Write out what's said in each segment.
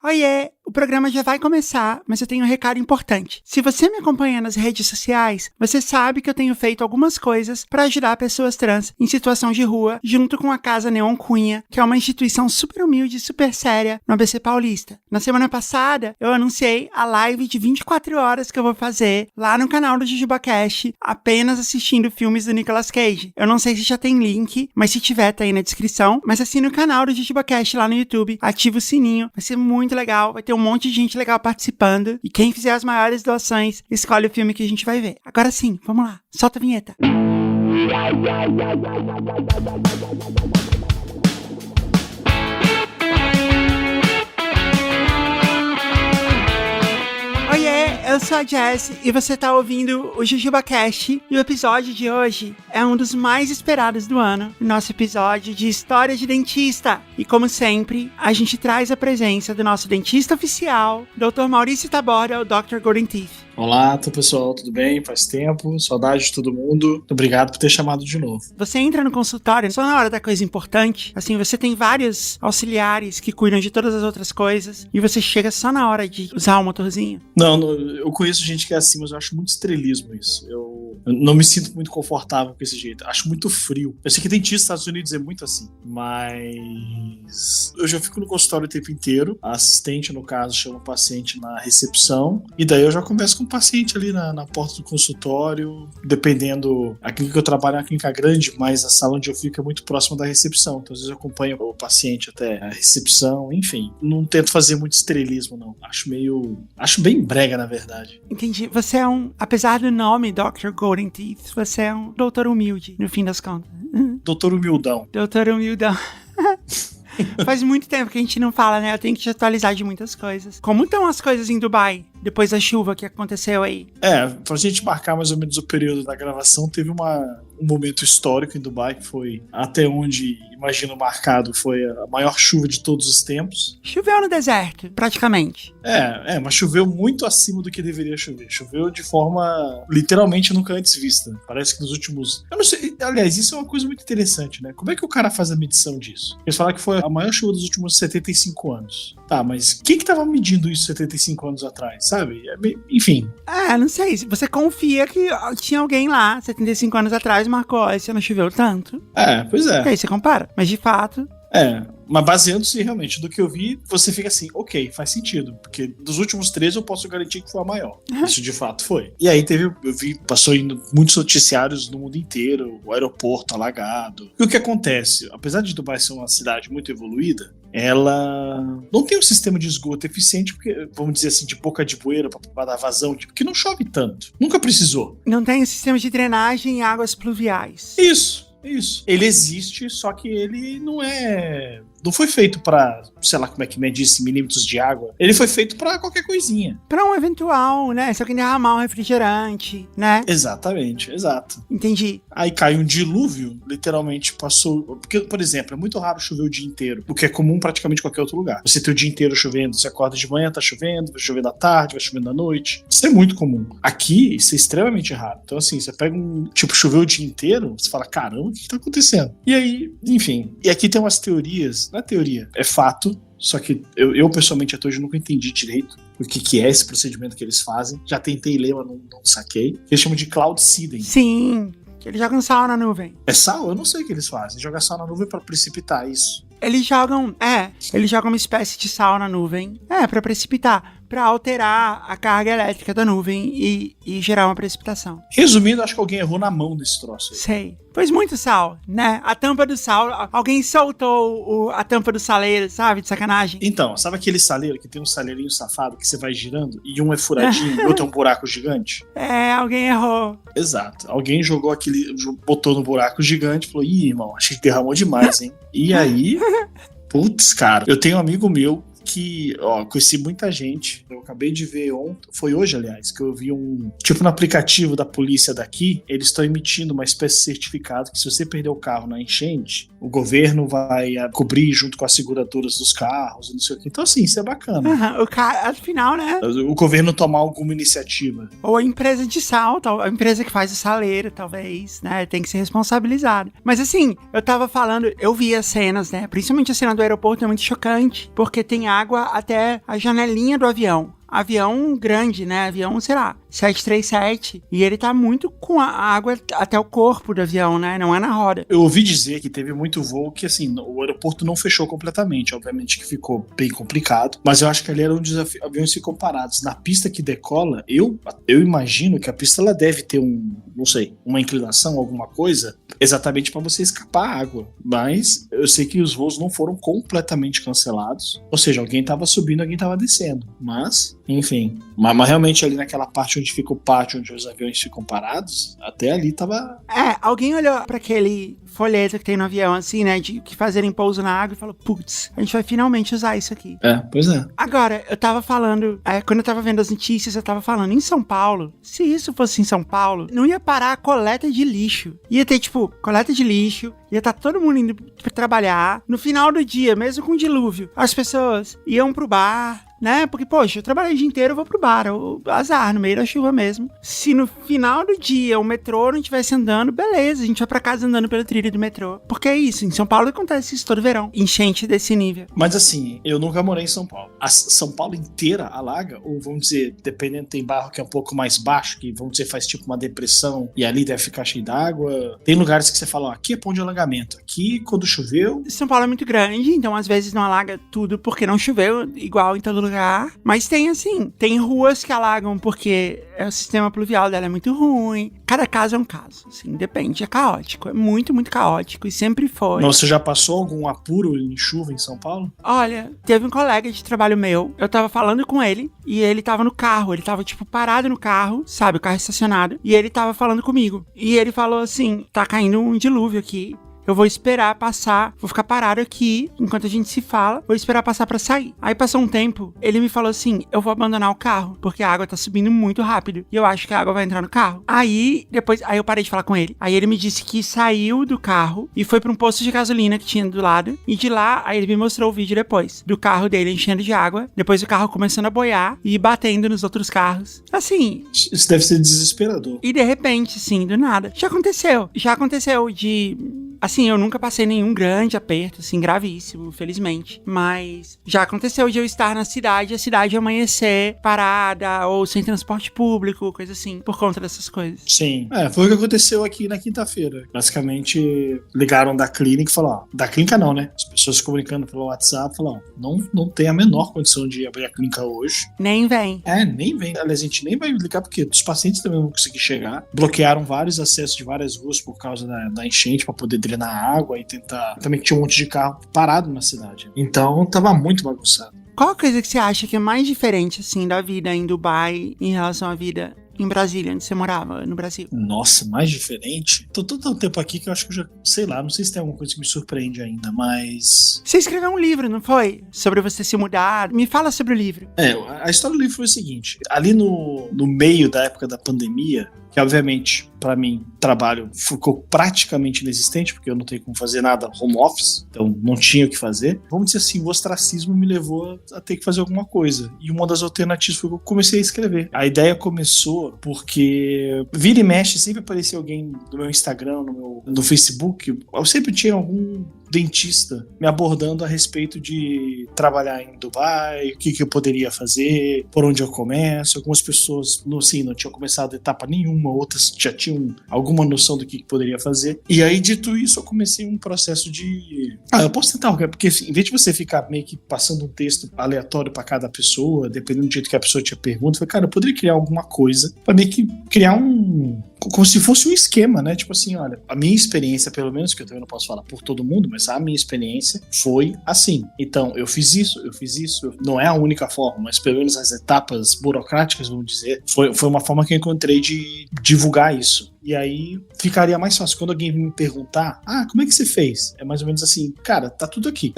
Oiê, o programa já vai começar, mas eu tenho um recado importante. Se você me acompanha nas redes sociais, você sabe que eu tenho feito algumas coisas para ajudar pessoas trans em situação de rua, junto com a Casa Neon Cunha, que é uma instituição super humilde e super séria no ABC Paulista. Na semana passada, eu anunciei a live de 24 horas que eu vou fazer lá no canal do JujubaCast, apenas assistindo filmes do Nicolas Cage. Eu não sei se já tem link, mas se tiver, tá aí na descrição. Mas assine o canal do JujubaCast lá no YouTube, ativa o sininho, vai ser muito legal, vai ter um monte de gente legal participando, e quem fizer as maiores doações escolhe o filme que a gente vai ver. Agora sim, vamos lá, solta a vinheta. Oiê, eu sou a Jess e você tá ouvindo o JujubaCast, e o episódio de hoje é um dos mais esperados do ano, nosso episódio de História de Dentista. E como sempre, a gente traz a presença do nosso dentista oficial, Dr. Maurício Taborda, o Dr. Golden Teeth. Olá, pessoal, tudo bem? Faz tempo, saudade de todo mundo. Obrigado por ter chamado de novo. Você entra no consultório só na hora da coisa importante, assim, você tem vários auxiliares que cuidam de todas as outras coisas, e você chega só na hora de usar o motorzinho. Não, eu conheço gente que é assim, mas eu acho muito estrelismo isso. Eu não me sinto muito confortável com esse jeito. Acho muito frio. Eu sei que dentista nos Estados Unidos é muito assim, mas eu já fico no consultório o tempo inteiro. A assistente, no caso, chama o paciente na recepção, e daí eu já converso com o paciente ali na porta do consultório. Dependendo, a clínica que eu trabalho é uma clínica grande, mas a sala onde eu fico é muito próxima da recepção, então às vezes eu acompanho o paciente até a recepção. Enfim, não tento fazer muito estrelismo, não. Acho bem brega, na verdade. Entendi. Você é apesar do nome Dr. Golden Teeth, você é um doutor humilde, no fim das contas. Doutor humildão. Doutor humildão. Faz muito tempo que a gente não fala, né? Eu tenho que te atualizar de muitas coisas. Como estão as coisas em Dubai, depois da chuva que aconteceu aí? Pra gente marcar mais ou menos o período da gravação, teve um momento histórico em Dubai, que foi, até onde imagino marcado, foi a maior chuva de todos os tempos. Choveu no deserto, praticamente. Mas choveu muito acima do que deveria chover. Choveu de forma literalmente nunca antes vista. Parece que nos últimos... Eu não sei, aliás, isso é uma coisa muito interessante, né? Como é que o cara faz a medição disso? Eles falaram que foi a maior chuva dos últimos 75 anos. Tá, mas quem que tava medindo isso 75 anos atrás, sabe? Enfim. Não sei. Você confia que tinha alguém lá, 75 anos atrás, marcou, esse ano choveu tanto. Pois é. E aí você compara. Mas de fato... Mas baseando-se realmente do que eu vi, você fica assim, ok, faz sentido, porque dos últimos 13 eu posso garantir que foi a maior. Isso de fato foi. E aí passou indo muitos noticiários no mundo inteiro, o aeroporto alagado. E o que acontece? Apesar de Dubai ser uma cidade muito evoluída, ela não tem um sistema de esgoto eficiente, porque, vamos dizer assim, de boca de bueira pra dar vazão, porque não chove tanto. Nunca precisou. Não tem um sistema de drenagem em águas pluviais. Isso. Ele existe, só que ele não foi feito pra, sei lá como é que mede isso, milímetros de água. Ele foi feito pra qualquer coisinha. Pra um eventual, né? Se alguém derramar um refrigerante, né? Exatamente, exato. Entendi. Aí cai um dilúvio, literalmente passou... Porque, por exemplo, é muito raro chover o dia inteiro, o que é comum praticamente em qualquer outro lugar. Você tem o dia inteiro chovendo, você acorda de manhã, tá chovendo, vai chovendo à tarde, vai chovendo à noite. Isso é muito comum. Aqui, isso é extremamente raro. Então, assim, você pega choveu o dia inteiro, você fala, caramba, o que tá acontecendo? E aí, enfim. E aqui tem umas teorias, não é teoria, é fato, só que eu pessoalmente até hoje nunca entendi direito o que é esse procedimento que eles fazem. Já tentei ler, mas não saquei. Eles chamam de cloud seeding. Sim, que eles jogam sal na nuvem. É sal? Eu não sei o que eles fazem. Jogar sal na nuvem pra precipitar isso. Eles jogam uma espécie de sal na nuvem, pra precipitar, pra alterar a carga elétrica da nuvem e gerar uma precipitação. Resumindo, acho que alguém errou na mão desse troço aí. Sei. Pôs muito sal, né? A tampa do sal, alguém soltou a tampa do saleiro, sabe? De sacanagem. Então, sabe aquele saleiro que tem um saleirinho safado que você vai girando e um é furadinho e outro é um buraco gigante? Alguém errou. Exato. Alguém jogou botou no buraco gigante e falou, ih, irmão, acho que derramou demais, hein? E aí, putz, cara, eu tenho um amigo meu que, conheci muita gente. Eu acabei de ver ontem, foi hoje, aliás, que eu vi no aplicativo da polícia daqui, eles estão emitindo uma espécie de certificado que se você perder o carro na enchente, o governo vai cobrir junto com as seguradoras dos carros, não sei o que. Então, assim, isso é bacana. Afinal, né? O governo tomar alguma iniciativa. Ou a empresa de sal, a empresa que faz o saleiro, talvez, né? Tem que ser responsabilizada. Mas, assim, eu tava falando, eu vi as cenas, né? Principalmente a cena do aeroporto é muito chocante, porque tem água até a janelinha do avião. Avião grande, né? Avião, sei lá, 737. E ele tá muito com a água até o corpo do avião, né? Não é na roda. Eu ouvi dizer que teve muito voo que, assim, o aeroporto não fechou completamente. Obviamente que ficou bem complicado. Mas eu acho que ali era onde os aviões ficam parados. Na pista que decola, eu imagino que a pista ela deve ter não sei, uma inclinação, alguma coisa, exatamente para você escapar a água. Mas eu sei que os voos não foram completamente cancelados. Ou seja, alguém tava subindo, alguém tava descendo. Mas... enfim, mas realmente ali naquela parte onde fica o pátio, onde os aviões ficam parados, até ali tava... alguém olhou pra aquele folheto que tem no avião, assim, né, de que fazerem pouso na água e falou, putz, a gente vai finalmente usar isso aqui. Pois é. Agora, eu tava falando, quando eu tava vendo as notícias, eu tava falando, em São Paulo, se isso fosse em São Paulo, não ia parar a coleta de lixo. Ia ter, tipo, coleta de lixo, ia estar todo mundo indo pra trabalhar. No final do dia, mesmo com dilúvio, as pessoas iam pro bar, né? Porque, poxa, eu trabalhei o dia inteiro, eu vou pro bar, azar, no meio da chuva mesmo. Se no final do dia o metrô não estivesse andando, beleza, a gente vai pra casa andando pelo trilho do metrô. Porque é isso, em São Paulo acontece isso todo verão, enchente desse nível. Mas assim, eu nunca morei em São Paulo. A São Paulo inteira alaga, ou vamos dizer, dependendo, tem bairro que é um pouco mais baixo, que vamos dizer, faz tipo uma depressão, e ali deve ficar cheio d'água. Tem lugares que você fala, ó, aqui é ponto de alagamento, aqui quando choveu... São Paulo é muito grande, então às vezes não alaga tudo porque não choveu igual em todo lugar, mas tem assim, tem ruas que alagam porque o sistema pluvial dela é muito ruim. Cada caso é um caso, assim, depende, é caótico, é muito, muito caótico e sempre foi. Nossa, você já passou algum apuro em chuva em São Paulo? Olha, teve um colega de trabalho meu, eu tava falando com ele e ele tava no carro, ele tava tipo parado no carro, sabe, o carro estacionado, e ele tava falando comigo. E ele falou assim, tá caindo um dilúvio aqui. Eu vou esperar passar, vou ficar parado aqui enquanto a gente se fala, vou esperar passar pra sair. Aí passou um tempo, ele me falou assim, eu vou abandonar o carro, porque a água tá subindo muito rápido e eu acho que a água vai entrar no carro. Aí eu parei de falar com ele. Aí ele me disse que saiu do carro e foi pra um posto de gasolina que tinha do lado. E de lá, aí ele me mostrou o vídeo depois, do carro dele enchendo de água, depois o carro começando a boiar e batendo nos outros carros. Assim... isso deve ser desesperador. E de repente, assim, do nada. Já aconteceu de... assim, eu nunca passei nenhum grande aperto, assim, gravíssimo, felizmente. Mas já aconteceu de eu estar na cidade e a cidade amanhecer parada ou sem transporte público, coisa assim, por conta dessas coisas. Sim. Foi o que aconteceu aqui na quinta-feira. Basicamente, ligaram da clínica e falaram, ó, da clínica não, né? As pessoas se comunicando pelo WhatsApp falaram, ó, não tem a menor condição de abrir a clínica hoje. Nem vem. Nem vem. Aliás, a gente nem vai ligar porque os pacientes também não vão conseguir chegar. Bloquearam vários acessos de várias ruas por causa da enchente pra poder drenar a água e tentar... também tinha um monte de carro parado na cidade. Então, tava muito bagunçado. Qual a coisa que você acha que é mais diferente, assim, da vida em Dubai em relação à vida em Brasília, onde você morava, no Brasil? Nossa, mais diferente? Tô todo tempo aqui que eu acho que eu já... sei lá, não sei se tem alguma coisa que me surpreende ainda, mas... Você escreveu um livro, não foi? Sobre você se mudar. Me fala sobre o livro. A história do livro foi o seguinte. Ali no meio da época da pandemia, que obviamente, pra mim, trabalho ficou praticamente inexistente, porque eu não tenho como fazer nada home office, então não tinha o que fazer. Vamos dizer assim, o ostracismo me levou a ter que fazer alguma coisa. E uma das alternativas foi que eu comecei a escrever. A ideia começou porque vira e mexe, sempre aparecia alguém no meu Instagram, no Facebook, eu sempre tinha algum dentista me abordando a respeito de trabalhar em Dubai, o que eu poderia fazer, por onde eu começo. Algumas pessoas não tinham começado etapa nenhuma, outras já tinham alguma noção do que poderia fazer. E aí, dito isso, eu comecei um processo de... eu posso tentar, porque assim, em vez de você ficar meio que passando um texto aleatório para cada pessoa, dependendo do jeito que a pessoa te pergunta, eu falei, cara, eu poderia criar alguma coisa para meio que criar como se fosse um esquema, né? Tipo assim, olha, a minha experiência, pelo menos, que eu também não posso falar por todo mundo, mas a minha experiência foi assim. Então, eu fiz isso, não é a única forma, mas pelo menos as etapas burocráticas, vamos dizer, foi uma forma que eu encontrei de divulgar isso. E aí ficaria mais fácil. Quando alguém me perguntar, como é que você fez? É mais ou menos assim, cara, tá tudo aqui.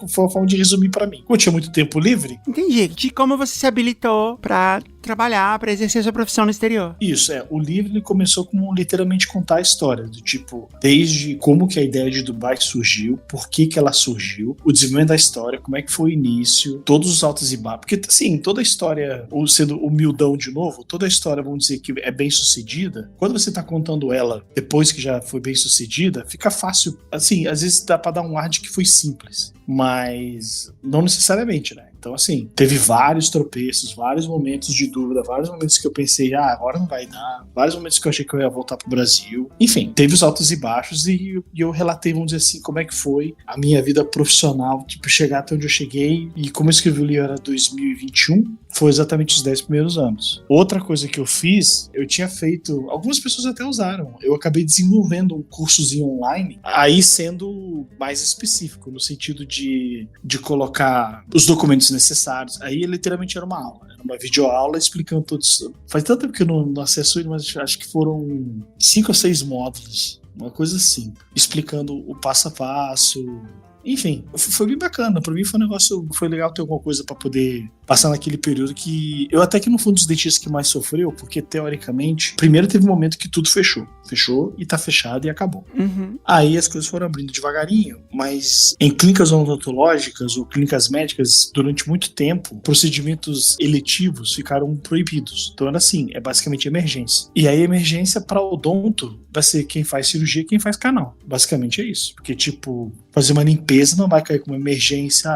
Foi uma forma de resumir pra mim. Como eu tinha muito tempo livre... Entendi. De como você se habilitou pra trabalhar, pra exercer sua profissão no exterior. Isso, o livro ele começou com literalmente contar a história, do tipo, desde como que a ideia de Dubai surgiu, por que ela surgiu, o desenvolvimento da história, como é que foi o início, todos os altos e baixos. Porque, assim, toda a história, ou sendo humildão de novo, toda a história, vamos dizer, que é bem sucedida, quando você tá contando ela depois que já foi bem sucedida, fica fácil, assim, às vezes dá pra dar um ar de que foi simples, mas não necessariamente, né? Então, assim, teve vários tropeços, vários momentos de dúvida, vários momentos que eu pensei, agora não vai dar, vários momentos que eu achei que eu ia voltar pro Brasil. Enfim, teve os altos e baixos e eu relatei, vamos dizer assim, como é que foi a minha vida profissional, tipo, chegar até onde eu cheguei. E como eu escrevi o livro era 2021, foi exatamente os 10 primeiros anos. Outra coisa que eu fiz, eu tinha feito, algumas pessoas até usaram, eu acabei desenvolvendo um cursozinho online, aí sendo mais específico, no sentido de colocar os documentos necessários. Aí literalmente era uma aula, era uma videoaula explicando todos. Faz tanto tempo que eu não acesso ele, mas acho que foram 5 ou 6 módulos, uma coisa assim, explicando o passo a passo. Enfim, foi bem bacana. Pra mim foi um negócio, foi legal ter alguma coisa pra poder passar naquele período que eu até que não fui um dos dentistas que mais sofreu, porque teoricamente, primeiro teve um momento que tudo fechou e tá fechado e acabou. Aí as coisas foram abrindo devagarinho, mas em clínicas odontológicas ou clínicas médicas, durante muito tempo, procedimentos eletivos ficaram proibidos. Então era assim, é basicamente emergência. E aí emergência pra odonto vai ser quem faz cirurgia e quem faz canal. Basicamente é isso. Porque, tipo, fazer uma limpeza não vai cair como emergência.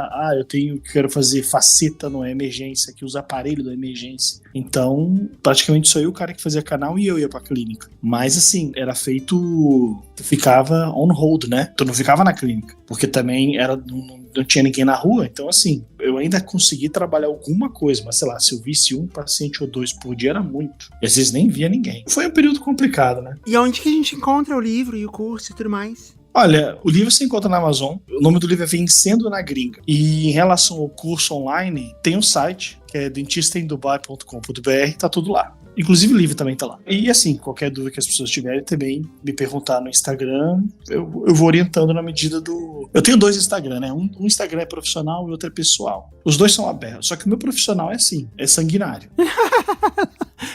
Quero fazer faceta, não é emergência, que usa aparelho da emergência. Então, praticamente só eu, o cara que fazia canal, e eu ia pra clínica. Mas, assim, era feito... ficava on hold, né? Tu não ficava na clínica. Porque também não tinha ninguém na rua. Então, assim, eu ainda consegui trabalhar alguma coisa. Mas, sei lá, se eu visse um paciente ou 2 por dia, era muito. E às vezes nem via ninguém. Foi um período complicado, né? E onde que a gente encontra o livro e o curso e tudo mais? Olha, o livro você encontra na Amazon. O nome do livro é Vencendo na Gringa. E em relação ao curso online, tem um site, que é dentistaemdubai.com.br, tá tudo lá. Inclusive o livro também tá lá. E assim, qualquer dúvida que as pessoas tiverem também, me perguntar no Instagram, eu vou orientando na medida do... Eu tenho 2 Instagram, né? Um Instagram é profissional e o outro é pessoal. Os 2 são abertos, só que o meu profissional é assim, é sanguinário.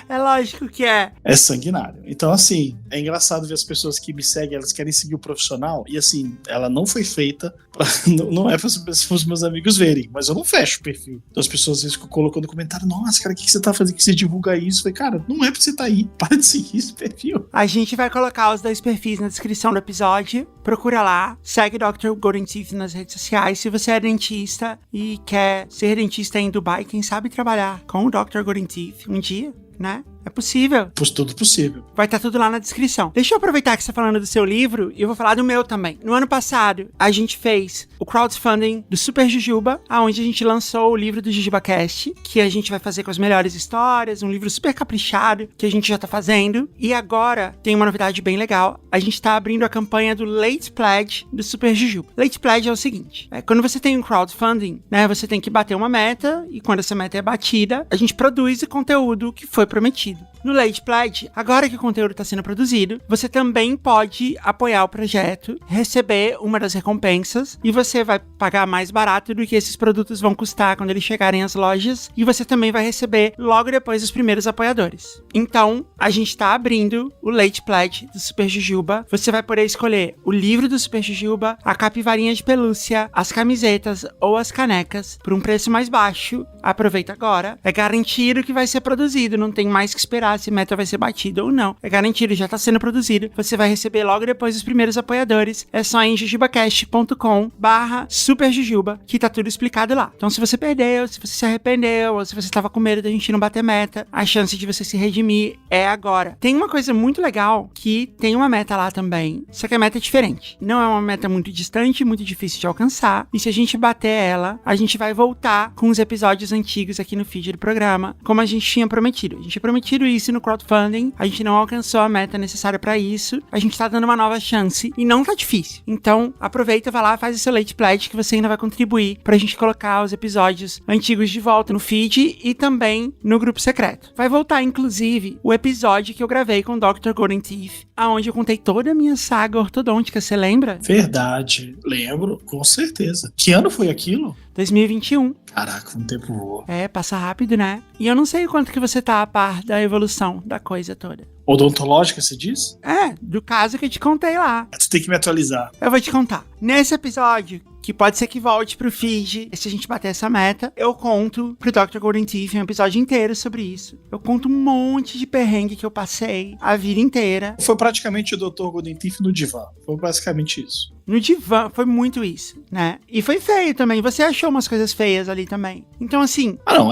É lógico que é. É sanguinário. Então, assim, é engraçado ver as pessoas que me seguem, elas querem seguir o profissional, e assim, ela não foi feita pra, não é para os meus amigos verem, mas eu não fecho o perfil. Então as pessoas às vezes ficam colocando comentário, nossa, cara, o que você tá fazendo que você divulga isso? Eu falei, cara, não é pra você tá aí, para de seguir esse perfil. A gente vai colocar os 2 perfis na descrição do episódio, procura lá, segue Dr. Golden Teeth nas redes sociais. Se você é dentista e quer ser dentista em Dubai, quem sabe trabalhar com o Dr. Golden Teeth um dia, né? É possível. Tudo possível. Vai estar tudo lá na descrição. Deixa eu aproveitar que você tá falando do seu livro e eu vou falar do meu também. No ano passado, a gente fez o crowdfunding do Super Jujuba, onde a gente lançou o livro do JujubaCast, que a gente vai fazer com as melhores histórias, um livro super caprichado, que a gente já tá fazendo. E agora, tem uma novidade bem legal. A gente tá abrindo a campanha do Late Pledge do Super Jujuba. Late Pledge é o seguinte, quando você tem um crowdfunding, né, você tem que bater uma meta, e quando essa meta é batida, a gente produz o conteúdo que foi prometido. No Late Pledge, agora que o conteúdo está sendo produzido, você também pode apoiar o projeto, receber uma das recompensas, e você vai pagar mais barato do que esses produtos vão custar quando eles chegarem às lojas, e você também vai receber logo depois os primeiros apoiadores. Então, a gente está abrindo o Late Pledge do Super Jujuba. Você vai poder escolher o livro do Super Jujuba, a capivarinha de pelúcia, as camisetas ou as canecas por um preço mais baixo. Aproveita agora. É garantido que vai ser produzido, não tem mais que esperar se meta vai ser batida ou não. É garantido, já está sendo produzido. Você vai receber logo depois os primeiros apoiadores. É só em jujubacast.com/superjujuba que tá tudo explicado lá. Então, se você perdeu, se você se arrependeu, ou se você estava com medo da gente não bater meta, a chance de você se redimir é agora. Tem uma coisa muito legal, que tem uma meta lá também, só que a meta é diferente. Não é uma meta muito distante, muito difícil de alcançar, e se a gente bater ela, a gente vai voltar com os episódios antigos aqui no feed do programa, como a gente tinha prometido. A gente tinha prometido isso no crowdfunding, a gente não alcançou a meta necessária pra isso, a gente tá dando uma nova chance e não tá difícil. Então, aproveita, vai lá, faz o seu Late Pledge que você ainda vai contribuir pra gente colocar os episódios antigos de volta no feed e também no grupo secreto. Vai voltar, inclusive, o episódio que eu gravei com o Dr. Golden Teeth, aonde eu contei toda a minha saga ortodôntica, você lembra? Verdade, lembro, com certeza. Que ano foi aquilo? 2021. Caraca, um tempo voa. Passa rápido, né? E eu não sei o quanto que você tá a par da evolução da coisa toda. Odontológica, você diz? Do caso que eu te contei lá. Tu tem que me atualizar. Eu vou te contar. Nesse episódio, que pode ser que volte pro feed se a gente bater essa meta. Eu conto pro Dr. Golden Teeth um episódio inteiro sobre isso. Eu conto um monte de perrengue que eu passei a vida inteira. Foi praticamente o Dr. Golden Teeth no divã. Foi basicamente isso. No divã, foi muito isso, né? E foi feio também. Você achou umas coisas feias ali também. Então, assim... Não,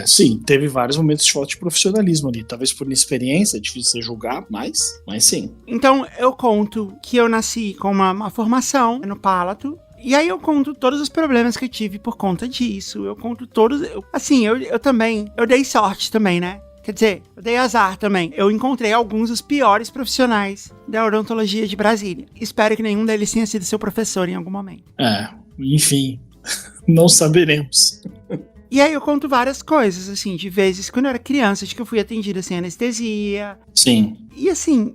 sim. Teve vários momentos de falta de profissionalismo ali. Talvez por inexperiência, é difícil você julgar, mas sim. Então, eu conto que eu nasci com uma formação no palato. E aí eu conto todos os problemas que eu tive por conta disso. Eu conto todos... Eu também... Eu dei sorte também, né? Quer dizer, eu dei azar também. Eu encontrei alguns dos piores profissionais da odontologia de Brasília. Espero que nenhum deles tenha sido seu professor em algum momento. Enfim, não saberemos. E aí eu conto várias coisas, assim, de vezes quando eu era criança, de que eu fui atendida sem anestesia. Sim.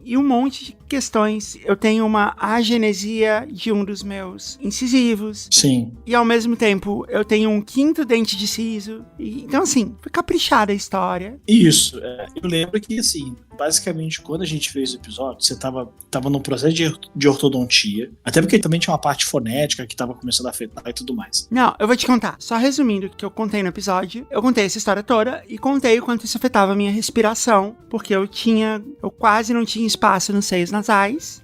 E um monte de questões. Eu tenho uma agenesia de um dos meus incisivos. Sim. E ao mesmo tempo, eu tenho um 5º dente de siso. Então, assim, foi caprichada a história. Isso. Eu lembro que, assim, basicamente, quando a gente fez o episódio, você tava num processo de ortodontia. Até porque também tinha uma parte fonética que tava começando a afetar e tudo mais. Não, eu vou te contar. Só resumindo o que eu contei no episódio. Eu contei essa história toda e contei o quanto isso afetava a minha respiração. Porque eu quase não tinha espaço nos seios nasais.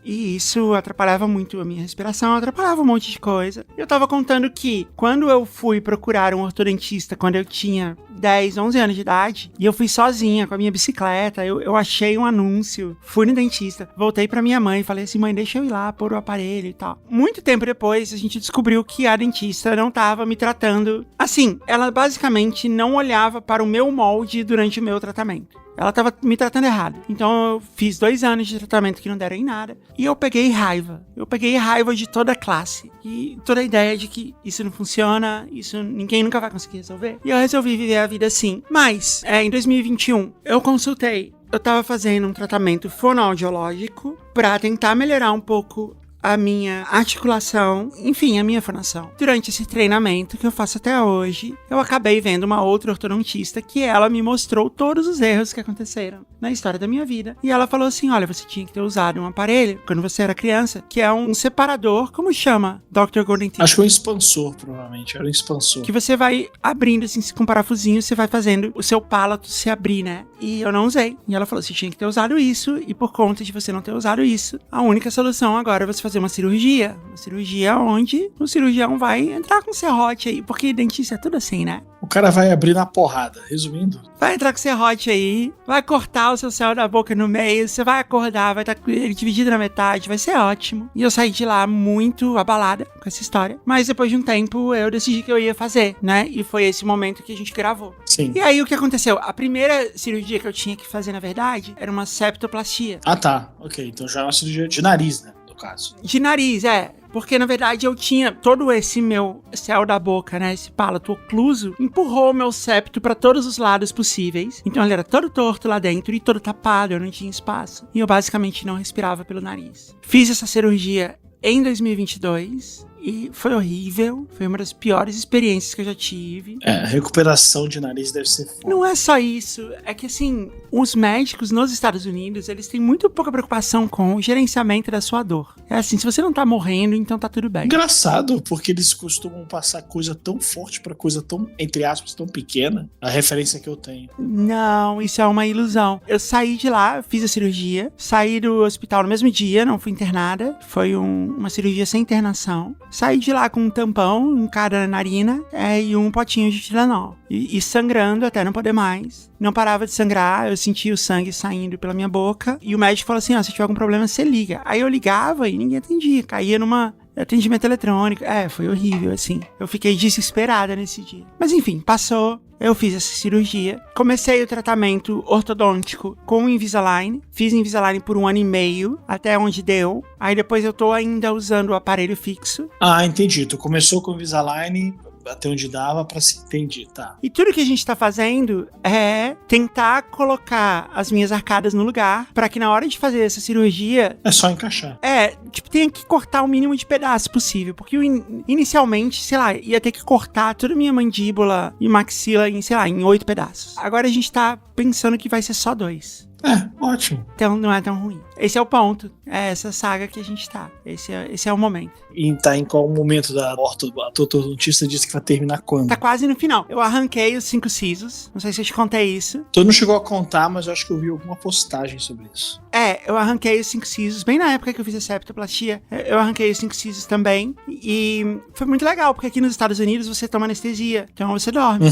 E isso atrapalhava muito a minha respiração, atrapalhava um monte de coisa. Eu tava contando que quando eu fui procurar um ortodontista, quando eu tinha 10, 11 anos de idade, e eu fui sozinha com a minha bicicleta, eu achei um anúncio, fui no dentista, voltei pra minha mãe e falei assim, mãe, deixa eu ir lá pôr o aparelho e tal. Muito tempo depois, a gente descobriu que a dentista não tava me tratando assim. Ela basicamente não olhava para o meu molde durante o meu tratamento. Ela tava me tratando errado. Então eu fiz 2 anos de tratamento que não deram em nada. E eu peguei raiva. Eu peguei raiva de toda a classe. E toda a ideia de que isso não funciona, isso ninguém nunca vai conseguir resolver. E eu resolvi viver a vida assim. Mas, em 2021, eu consultei. Eu tava fazendo um tratamento fonoaudiológico pra tentar melhorar um pouco a minha articulação, enfim, a minha fonação. Durante esse treinamento que eu faço até hoje, eu acabei vendo uma outra ortodontista que ela me mostrou todos os erros que aconteceram na história da minha vida. E ela falou assim, olha, você tinha que ter usado um aparelho quando você era criança, que é um separador, como chama, Dr. Golden Teeth? Acho que é um expansor, provavelmente. Era um expansor. Que você vai abrindo, assim, com um parafusinho, você vai fazendo o seu palato se abrir, né? E eu não usei. E ela falou, você tinha que ter usado isso, e por conta de você não ter usado isso, a única solução agora é você fazer uma cirurgia. Uma cirurgia onde o cirurgião vai entrar com serrote aí, porque dentista é tudo assim, né? O cara vai abrir na porrada, resumindo. Vai entrar com serrote aí, vai cortar o seu céu da boca no meio, você vai acordar, vai estar ele dividido na metade, vai ser ótimo. E eu saí de lá muito abalada com essa história. Mas depois de um tempo, eu decidi que eu ia fazer, né? E foi esse momento que a gente gravou. Sim. E aí, o que aconteceu? A primeira cirurgia que eu tinha que fazer, na verdade, era uma septoplastia. Ah, tá. Ok, então já é uma cirurgia de nariz, né? No caso. De nariz, Porque, na verdade, eu tinha todo esse meu céu da boca, né? Esse palato ocluso, empurrou o meu septo pra todos os lados possíveis. Então, ele era todo torto lá dentro e todo tapado, eu não tinha espaço. E eu, basicamente, não respirava pelo nariz. Fiz essa cirurgia em 2022 e foi horrível. Foi uma das piores experiências que eu já tive. Recuperação de nariz deve ser foda. Não é só isso. É que, assim, os médicos nos Estados Unidos, eles têm muito pouca preocupação com o gerenciamento da sua dor. É assim, se você não tá morrendo, então tá tudo bem. Engraçado, porque eles costumam passar coisa tão forte pra coisa tão, entre aspas, tão pequena. A referência que eu tenho. Não, isso é uma ilusão. Eu saí de lá, fiz a cirurgia, saí do hospital no mesmo dia, não fui internada. Foi uma cirurgia sem internação. Saí de lá com um tampão em cada narina e um potinho de Tilenol. E sangrando até não poder mais. Não parava de sangrar, eu sentia o sangue saindo pela minha boca. E o médico falou assim, se tiver algum problema, você liga. Aí eu ligava e ninguém atendia. Caía numa atendimento eletrônico. Foi horrível, assim. Eu fiquei desesperada nesse dia. Mas enfim, passou. Eu fiz essa cirurgia. Comecei o tratamento ortodôntico com o Invisalign. Fiz Invisalign por 1 ano e meio, até onde deu. Aí depois eu tô ainda usando o aparelho fixo. Ah, entendi. Tu começou com o Invisalign até onde dava pra se entender, tá. E tudo que a gente tá fazendo é tentar colocar as minhas arcadas no lugar, pra que na hora de fazer essa cirurgia... É só encaixar. Tenha que cortar o mínimo de pedaço possível, porque inicialmente, sei lá, ia ter que cortar toda a minha mandíbula e maxila em 8 pedaços. Agora a gente tá pensando que vai ser só 2. Ótimo. Então não é tão ruim. Esse é o ponto. É essa saga que a gente tá. Esse é o momento. E tá em qual momento da ortodontista disse que vai terminar quando? Tá quase no final. Eu arranquei os 5 sisos. Não sei se eu te contei isso. Tu não chegou a contar, mas eu acho que eu vi alguma postagem sobre isso. Eu arranquei os 5 sisos. Bem na época que eu fiz a septoplastia, eu arranquei os 5 sisos também. E foi muito legal, porque aqui nos Estados Unidos você toma anestesia. Então você dorme.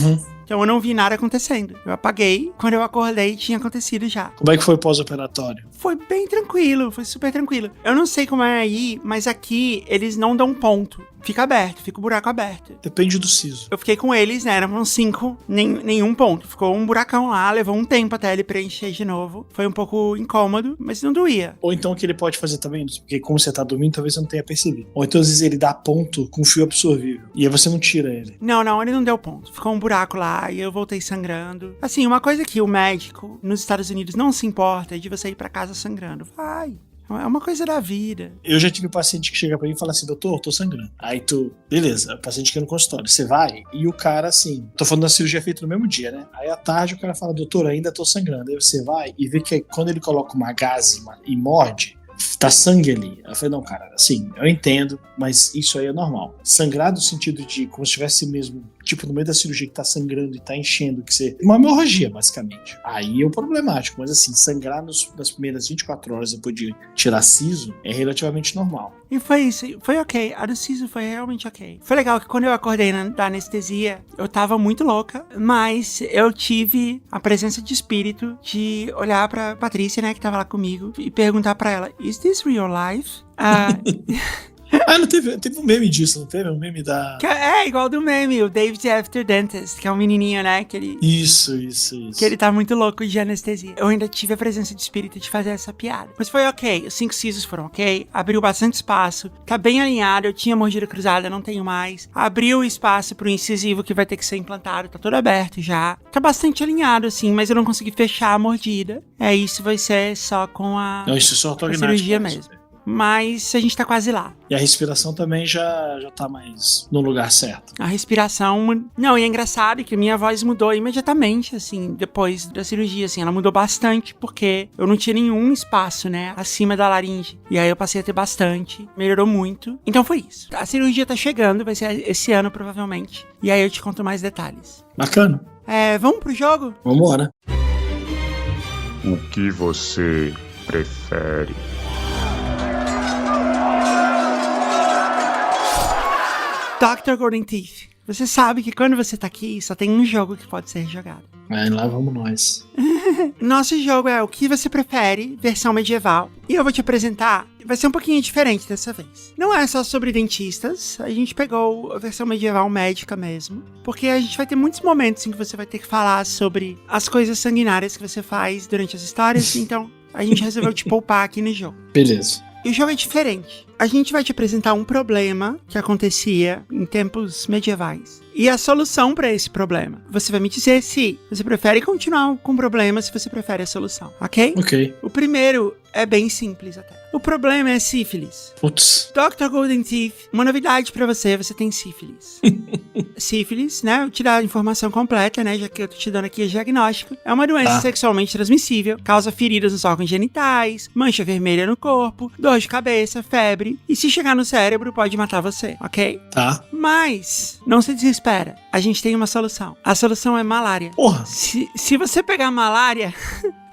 Então eu não vi nada acontecendo. Eu apaguei. Quando eu acordei, tinha acontecido já. Como é que foi o pós-operatório? Foi bem tranquilo, foi super tranquilo. Eu não sei como é aí, mas aqui eles não dão ponto. Fica aberto, fica o buraco aberto. Depende do siso. Eu fiquei com eles, né? Eram 5, nenhum ponto. Ficou um buracão lá, levou um tempo até ele preencher de novo. Foi um pouco incômodo, mas não doía. Ou então o que ele pode fazer também, porque como você tá dormindo, talvez você não tenha percebido. Ou então às vezes ele dá ponto com fio absorvível. E aí você não tira ele. Não, ele não deu ponto. Ficou um buraco lá e eu voltei sangrando. Assim, uma coisa que o médico nos Estados Unidos não se importa é de você ir pra casa sangrando. Vai. É uma coisa da vida. Eu já tive paciente que chega pra mim e fala assim, doutor, tô sangrando. Aí beleza, o paciente quer no consultório. Você vai e o cara assim, tô falando da cirurgia feita no mesmo dia, né? Aí à tarde o cara fala, doutor, ainda tô sangrando. Aí você vai e vê que quando ele coloca uma gaze e morde, tá sangue ali. Eu falei, não, cara, assim, eu entendo, mas isso aí é normal. Sangrar no sentido de como se tivesse mesmo, tipo, no meio da cirurgia que tá sangrando e tá enchendo, que você... Uma hemorragia, basicamente. Aí é o problemático, mas assim, sangrar nas primeiras 24 horas depois de tirar siso é relativamente normal. E foi isso, foi ok. A do siso foi realmente ok. Foi legal que quando eu acordei da anestesia, eu tava muito louca, mas eu tive a presença de espírito de olhar pra Patrícia, né, que tava lá comigo, e perguntar pra ela, is this real life? Não teve um meme disso, não teve? Um meme da... É igual do meme, o David After Dentist, que é um menininho, né, que ele... Isso. Que ele tá muito louco de anestesia. Eu ainda tive a presença de espírito de fazer essa piada. Mas foi ok, os 5 sisos foram ok, abriu bastante espaço, tá bem alinhado, eu tinha mordida cruzada, não tenho mais. Abriu o espaço pro incisivo que vai ter que ser implantado, tá todo aberto já. Tá bastante alinhado, assim, mas eu não consegui fechar a mordida. Isso vai ser só com a cirurgia mesmo. Mas a gente tá quase lá. E a respiração também já tá mais no lugar certo. A respiração... Não, e é engraçado que minha voz mudou imediatamente, assim, depois da cirurgia, assim. Ela mudou bastante, porque eu não tinha nenhum espaço, né, acima da laringe. E aí eu passei a ter bastante. Melhorou muito. Então foi isso. A cirurgia tá chegando, vai ser esse ano, provavelmente. E aí eu te conto mais detalhes. Bacana. Vamos pro jogo? Vambora. O que você prefere? Dr. Golden Teeth, você sabe que quando você tá aqui, só tem um jogo que pode ser jogado. Lá vamos nós. Nosso jogo é o que você prefere, versão medieval. E eu vou te apresentar, vai ser um pouquinho diferente dessa vez. Não é só sobre dentistas, a gente pegou a versão medieval médica mesmo. Porque a gente vai ter muitos momentos em que você vai ter que falar sobre as coisas sanguinárias que você faz durante as histórias. Então, a gente resolveu te poupar aqui no jogo. Beleza. E o jogo é diferente. A gente vai te apresentar um problema que acontecia em tempos medievais. E a solução para esse problema. Você vai me dizer se você prefere continuar com o problema, se você prefere a solução, ok? Ok. O primeiro é bem simples até. O problema é sífilis. Putz. Dr. Golden Teeth, uma novidade pra você tem sífilis. Sífilis, né? Eu te dar a informação completa, né? Já que eu tô te dando aqui o diagnóstico. É uma doença sexualmente transmissível, causa feridas nos órgãos genitais, mancha vermelha no corpo, dor de cabeça, febre, e se chegar no cérebro pode matar você, ok? Tá. Mas, não se desespera. A gente tem uma solução. A solução é malária. Porra. Se você pegar malária...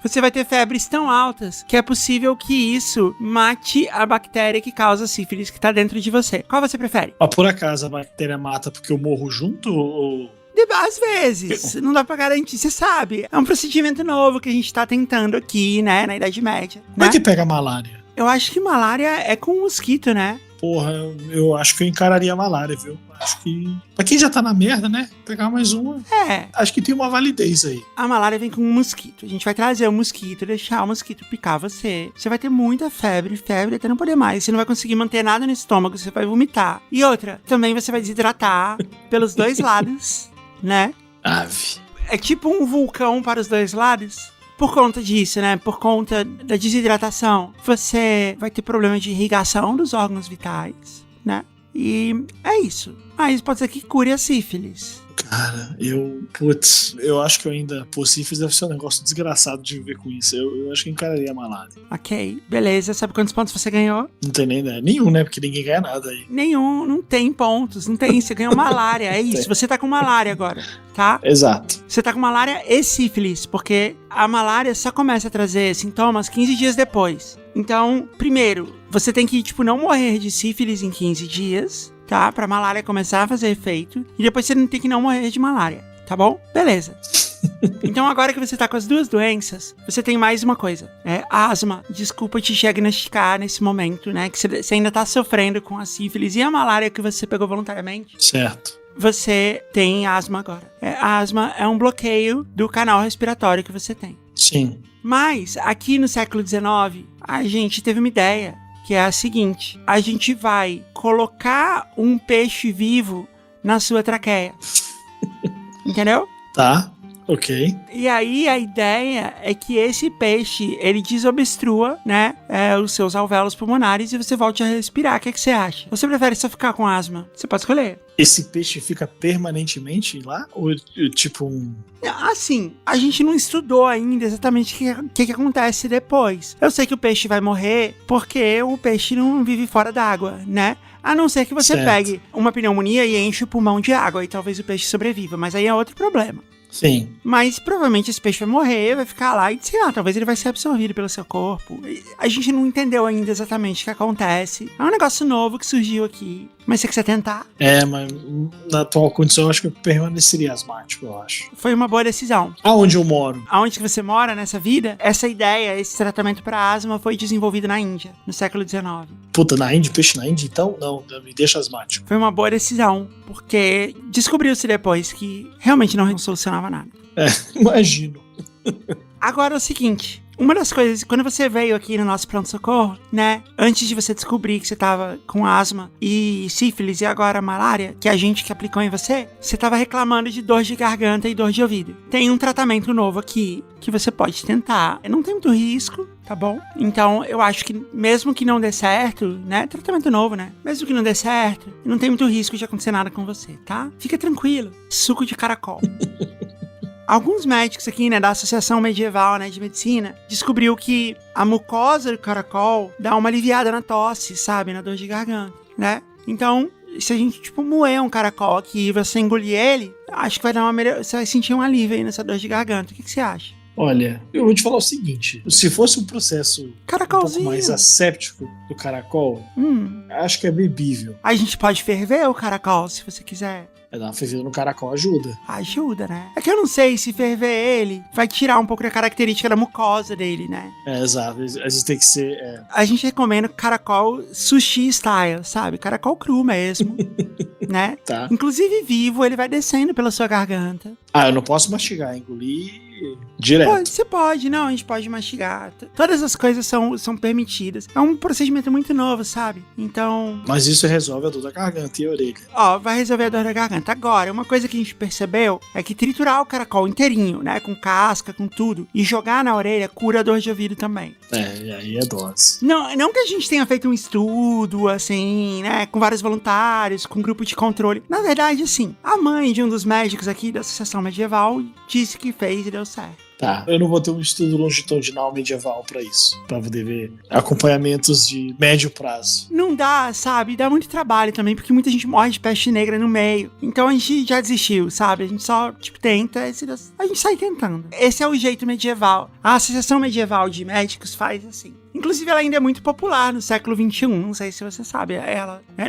Você vai ter febres tão altas que é possível que isso mate a bactéria que causa sífilis que tá dentro de você. Qual você prefere? Mas por acaso a bactéria mata porque eu morro junto ou... Às vezes, não dá pra garantir, você sabe. É um procedimento novo que a gente tá tentando aqui, né, na Idade Média. Como é que pega malária? Eu acho que malária é com mosquito, né? Porra, eu acho que eu encararia a malária, viu? Acho que... Pra quem já tá na merda, né? Pegar mais uma. Acho que tem uma validez aí. A malária vem com um mosquito. A gente vai trazer o mosquito, deixar o mosquito picar você. Você vai ter muita febre até não poder mais. Você não vai conseguir manter nada no estômago, você vai vomitar. E outra, também você vai desidratar pelos dois lados, né? Ave. É tipo um vulcão para os dois lados. Por conta disso, né? Por conta da desidratação, você vai ter problema de irrigação dos órgãos vitais, né? E é isso. Mas pode ser que cure a sífilis. Cara, eu acho que eu ainda, pô, sífilis deve ser um negócio desgraçado de viver com isso. Eu acho que encararia a malária. Ok, beleza. Sabe quantos pontos você ganhou? Não tem nem ideia. Nenhum, né? Porque ninguém ganha nada aí. Nenhum, não tem pontos, não tem. Você ganhou malária, é isso. Você tá com malária agora, tá? Exato. Você tá com malária e sífilis, porque a malária só começa a trazer sintomas 15 dias depois. Então, primeiro, você tem que, não morrer de sífilis em 15 dias, tá? Pra malária começar a fazer efeito. E depois você tem que não morrer de malária, tá bom? Beleza. Então, agora que você tá com as duas doenças, você tem mais uma coisa. Asma. Desculpa te diagnosticar nesse momento, né? Que você ainda tá sofrendo com a sífilis e a malária que você pegou voluntariamente. Certo. Você tem asma agora. A asma é um bloqueio do canal respiratório que você tem. Sim. Mas, aqui no século XIX, a gente teve uma ideia, que é a seguinte. A gente vai colocar um peixe vivo na sua traqueia. Entendeu? Tá, ok. E aí, a ideia é que esse peixe, ele desobstrua, né, os seus alvéolos pulmonares e você volte a respirar. O que você acha? Você prefere só ficar com asma? Você pode escolher. Esse peixe fica permanentemente lá? Ou tipo um... Assim, a gente não estudou ainda exatamente o que acontece depois. Eu sei que o peixe vai morrer porque o peixe não vive fora d'água, né? A não ser que você pegue uma pneumonia e enche o pulmão de água e talvez o peixe sobreviva, mas aí é outro problema. Sim. Mas provavelmente esse peixe vai morrer, vai ficar lá e, sei lá, talvez ele vai ser absorvido pelo seu corpo. A gente não entendeu ainda exatamente o que acontece. É um negócio novo que surgiu aqui. Mas você quiser tentar? Mas na atual condição eu acho que eu permaneceria asmático, eu acho. Foi uma boa decisão. Aonde eu moro? Aonde que você mora nessa vida? Essa ideia, esse tratamento para asma foi desenvolvido na Índia, no século XIX. Puta, na Índia? Peixe na Índia? Então, não, me deixa asmático. Foi uma boa decisão, porque descobriu-se depois que realmente não solucionava nada. Imagino. Agora é o seguinte, uma das coisas, quando você veio aqui no nosso pronto-socorro, né, antes de você descobrir que você tava com asma e sífilis e agora malária, que a gente que aplicou em você, você tava reclamando de dor de garganta e dor de ouvido. Tem um tratamento novo aqui que você pode tentar. Não tem muito risco, tá bom? Então, eu acho que mesmo que não dê certo, né, tratamento novo, né, mesmo que não dê certo, não tem muito risco de acontecer nada com você, tá? Fica tranquilo. Suco de caracol. Alguns médicos aqui, né, da Associação Medieval, né, de Medicina, descobriu que a mucosa do caracol dá uma aliviada na tosse, sabe, na dor de garganta, né? Então, se a gente, moer um caracol aqui e você engolir ele, acho que vai dar uma melhor... Você vai sentir um alívio aí nessa dor de garganta. O que você acha? Olha, eu vou te falar o seguinte. Se fosse um processo um pouco mais asséptico do caracol, acho que é bebível. A gente pode ferver o caracol, se você quiser. Dar uma fervida no caracol ajuda. Ajuda, né? É que eu não sei se ferver ele vai tirar um pouco da característica da mucosa dele, né? Exato. Às vezes tem que ser... A gente recomenda caracol sushi style, sabe? Caracol cru mesmo, né? Tá. Inclusive vivo, ele vai descendo pela sua garganta. Eu não posso mastigar, engolir direto. Você pode, não, a gente pode mastigar. Todas as coisas são permitidas. É um procedimento muito novo, sabe? Então... Mas isso resolve a dor da garganta e a orelha. Vai resolver a dor da garganta. Agora, uma coisa que a gente percebeu é que triturar o caracol inteirinho, né? Com casca, com tudo, e jogar na orelha cura a dor de ouvido também. E aí é dose. Não que a gente tenha feito um estudo, assim, né? Com vários voluntários, com grupo de controle. Na verdade, assim, a mãe de um dos médicos aqui da Associação Medieval disse que fez e deu certo. Tá, eu não vou ter um estudo longitudinal medieval pra isso, pra poder ver acompanhamentos de médio prazo. Não dá, sabe? Dá muito trabalho também, porque muita gente morre de peste negra no meio. Então a gente já desistiu, sabe? A gente só, tenta, a gente sai tentando. Esse é o jeito medieval. A Associação Medieval de Médicos faz assim. Inclusive, ela ainda é muito popular no século XXI, não sei se você sabe.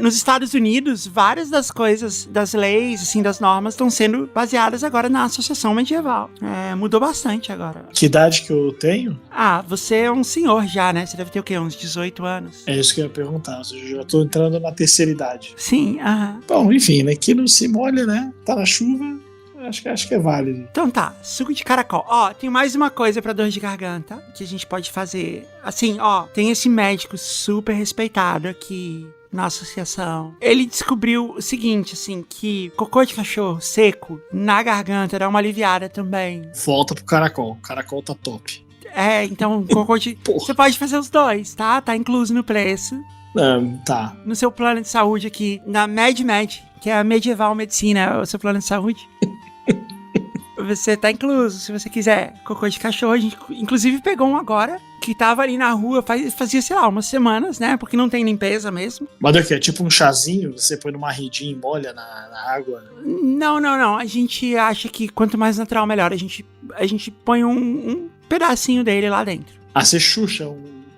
Nos Estados Unidos, várias das coisas, das leis, assim, das normas, estão sendo baseadas agora na Associação Medieval. Mudou bastante agora. Que idade que eu tenho? Você é um senhor já, né? Você deve ter o quê? Uns 18 anos? É isso que eu ia perguntar. Eu já tô entrando na terceira idade. Sim, aham. Bom, enfim, né? Que não se molha, né? Tá na chuva. Acho que é válido. Então tá, suco de caracol. Tem mais uma coisa pra dor de garganta que a gente pode fazer. Assim, tem esse médico super respeitado aqui na associação. Ele descobriu o seguinte, assim, que cocô de cachorro seco na garganta dá uma aliviada também. Volta pro caracol. O caracol tá top. Então, cocô de... Você pode fazer os dois, tá? Tá incluso no preço. Tá. No seu plano de saúde aqui, na MedMed, que é a medieval medicina, é o seu plano de saúde. Você tá incluso, se você quiser. Cocô de cachorro, a gente inclusive pegou um agora, que tava ali na rua, fazia, sei lá, umas semanas, né? Porque não tem limpeza mesmo. Mas o que? É tipo um chazinho? Você põe numa redinha e molha na água? Não. A gente acha que quanto mais natural, melhor. A gente põe um pedacinho dele lá dentro. Ah, você chucha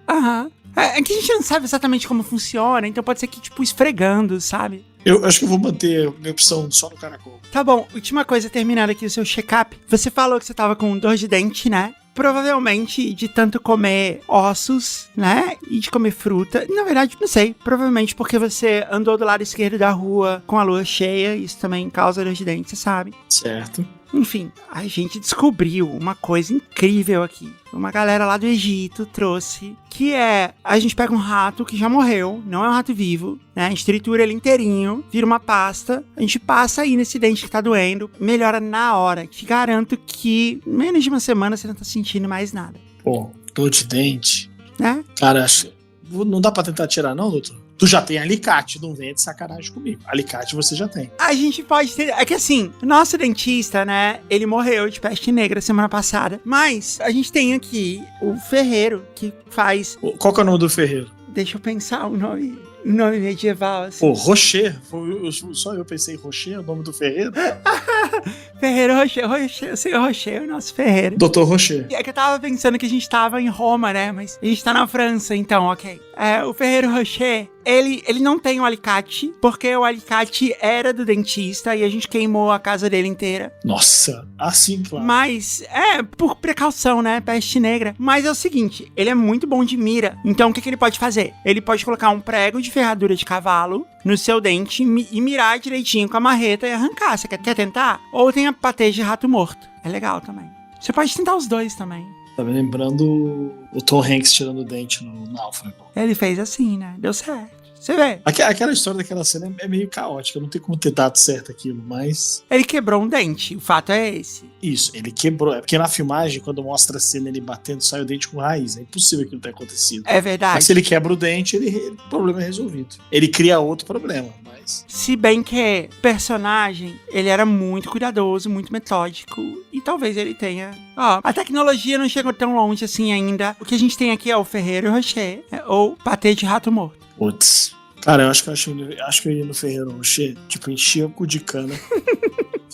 Aham. É que a gente não sabe exatamente como funciona, então pode ser que, tipo, esfregando, sabe? Eu acho que eu vou manter a minha opção só no caracol. Tá bom, última coisa, terminando aqui o seu check-up. Você falou que você tava com dor de dente, né? Provavelmente de tanto comer ossos, né? E de comer fruta. Na verdade, não sei. Provavelmente porque você andou do lado esquerdo da rua com a lua cheia. Isso também causa dor de dente, você sabe. Certo. Enfim, a gente descobriu uma coisa incrível aqui. Uma galera lá do Egito trouxe, que é, a gente pega um rato que já morreu, não é um rato vivo, né? A gente tritura ele inteirinho, vira uma pasta, a gente passa aí nesse dente que tá doendo, melhora na hora. Te garanto que menos de uma semana você não tá sentindo mais nada. Pô, dor de dente. Né? Cara, não dá pra tentar tirar não, doutor? Tu já tem alicate, não venha de sacanagem comigo. Alicate você já tem. A gente pode ter... É que assim, nosso dentista, né, ele morreu de peste negra semana passada. Mas a gente tem aqui o ferreiro que faz... Qual que é o nome do ferreiro? Deixa eu pensar o nome medieval, assim. Pô, Rocher. Só eu pensei em Rocher, o nome do ferreiro. Ferreiro Rocher, o senhor Rocher, o nosso ferreiro. Doutor Rocher. É que eu tava pensando que a gente tava em Roma, né? Mas a gente tá na França, então, ok. O ferreiro Rocher, ele não tem o alicate, porque o alicate era do dentista e a gente queimou a casa dele inteira. Nossa, assim, claro. Mas, por precaução, né? Peste negra. Mas é o seguinte, ele é muito bom de mira. Então, o que ele pode fazer? Ele pode colocar um prego de ferradura de cavalo no seu dente e mirar direitinho com a marreta e arrancar. Você quer tentar? Ou tem a patê de rato morto. É legal também. Você pode tentar os dois também. Tá me lembrando o Tom Hanks tirando o dente no Náufrago. Ele fez assim, né? Deu certo. Você vê. Aquela história daquela cena é meio caótica. Não tem como ter dado certo aquilo, mas... Ele quebrou um dente. O fato é esse. Isso, ele quebrou. É porque na filmagem, quando mostra a cena ele batendo, sai o dente com raiz. É impossível aquilo tenha acontecido. É verdade. Mas se ele quebra o dente, o problema é resolvido. Ele cria outro problema, mas... Se bem que o personagem, ele era muito cuidadoso, muito metódico. E talvez ele tenha... a tecnologia não chegou tão longe assim ainda. O que a gente tem aqui é o Ferreiro Rocher, ou patê de rato morto. Putz. Cara, eu acho que eu ia no Ferreiro Rocher, tipo, enchia o cu de cana.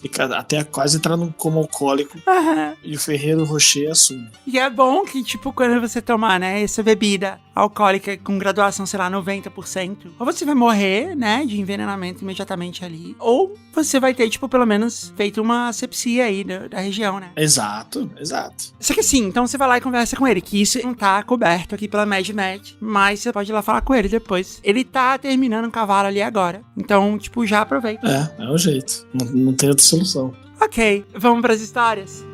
Fica até quase entrar num coma alcoólico. Uhum. E o Ferreiro Rocher assume. E é bom que, tipo, quando você tomar, né, essa bebida alcoólica com graduação, sei lá, 90%, ou você vai morrer, né, de envenenamento imediatamente ali, ou você vai ter, tipo, pelo menos feito uma asepsia aí da região, né? Exato. Só que assim, então você vai lá e conversa com ele, que isso não tá coberto aqui pela MedMed, mas você pode ir lá falar com ele depois. Ele tá terminando um cavalo ali agora, então, tipo, já aproveita. É o jeito. Não tem outra solução. Ok, vamos pras histórias?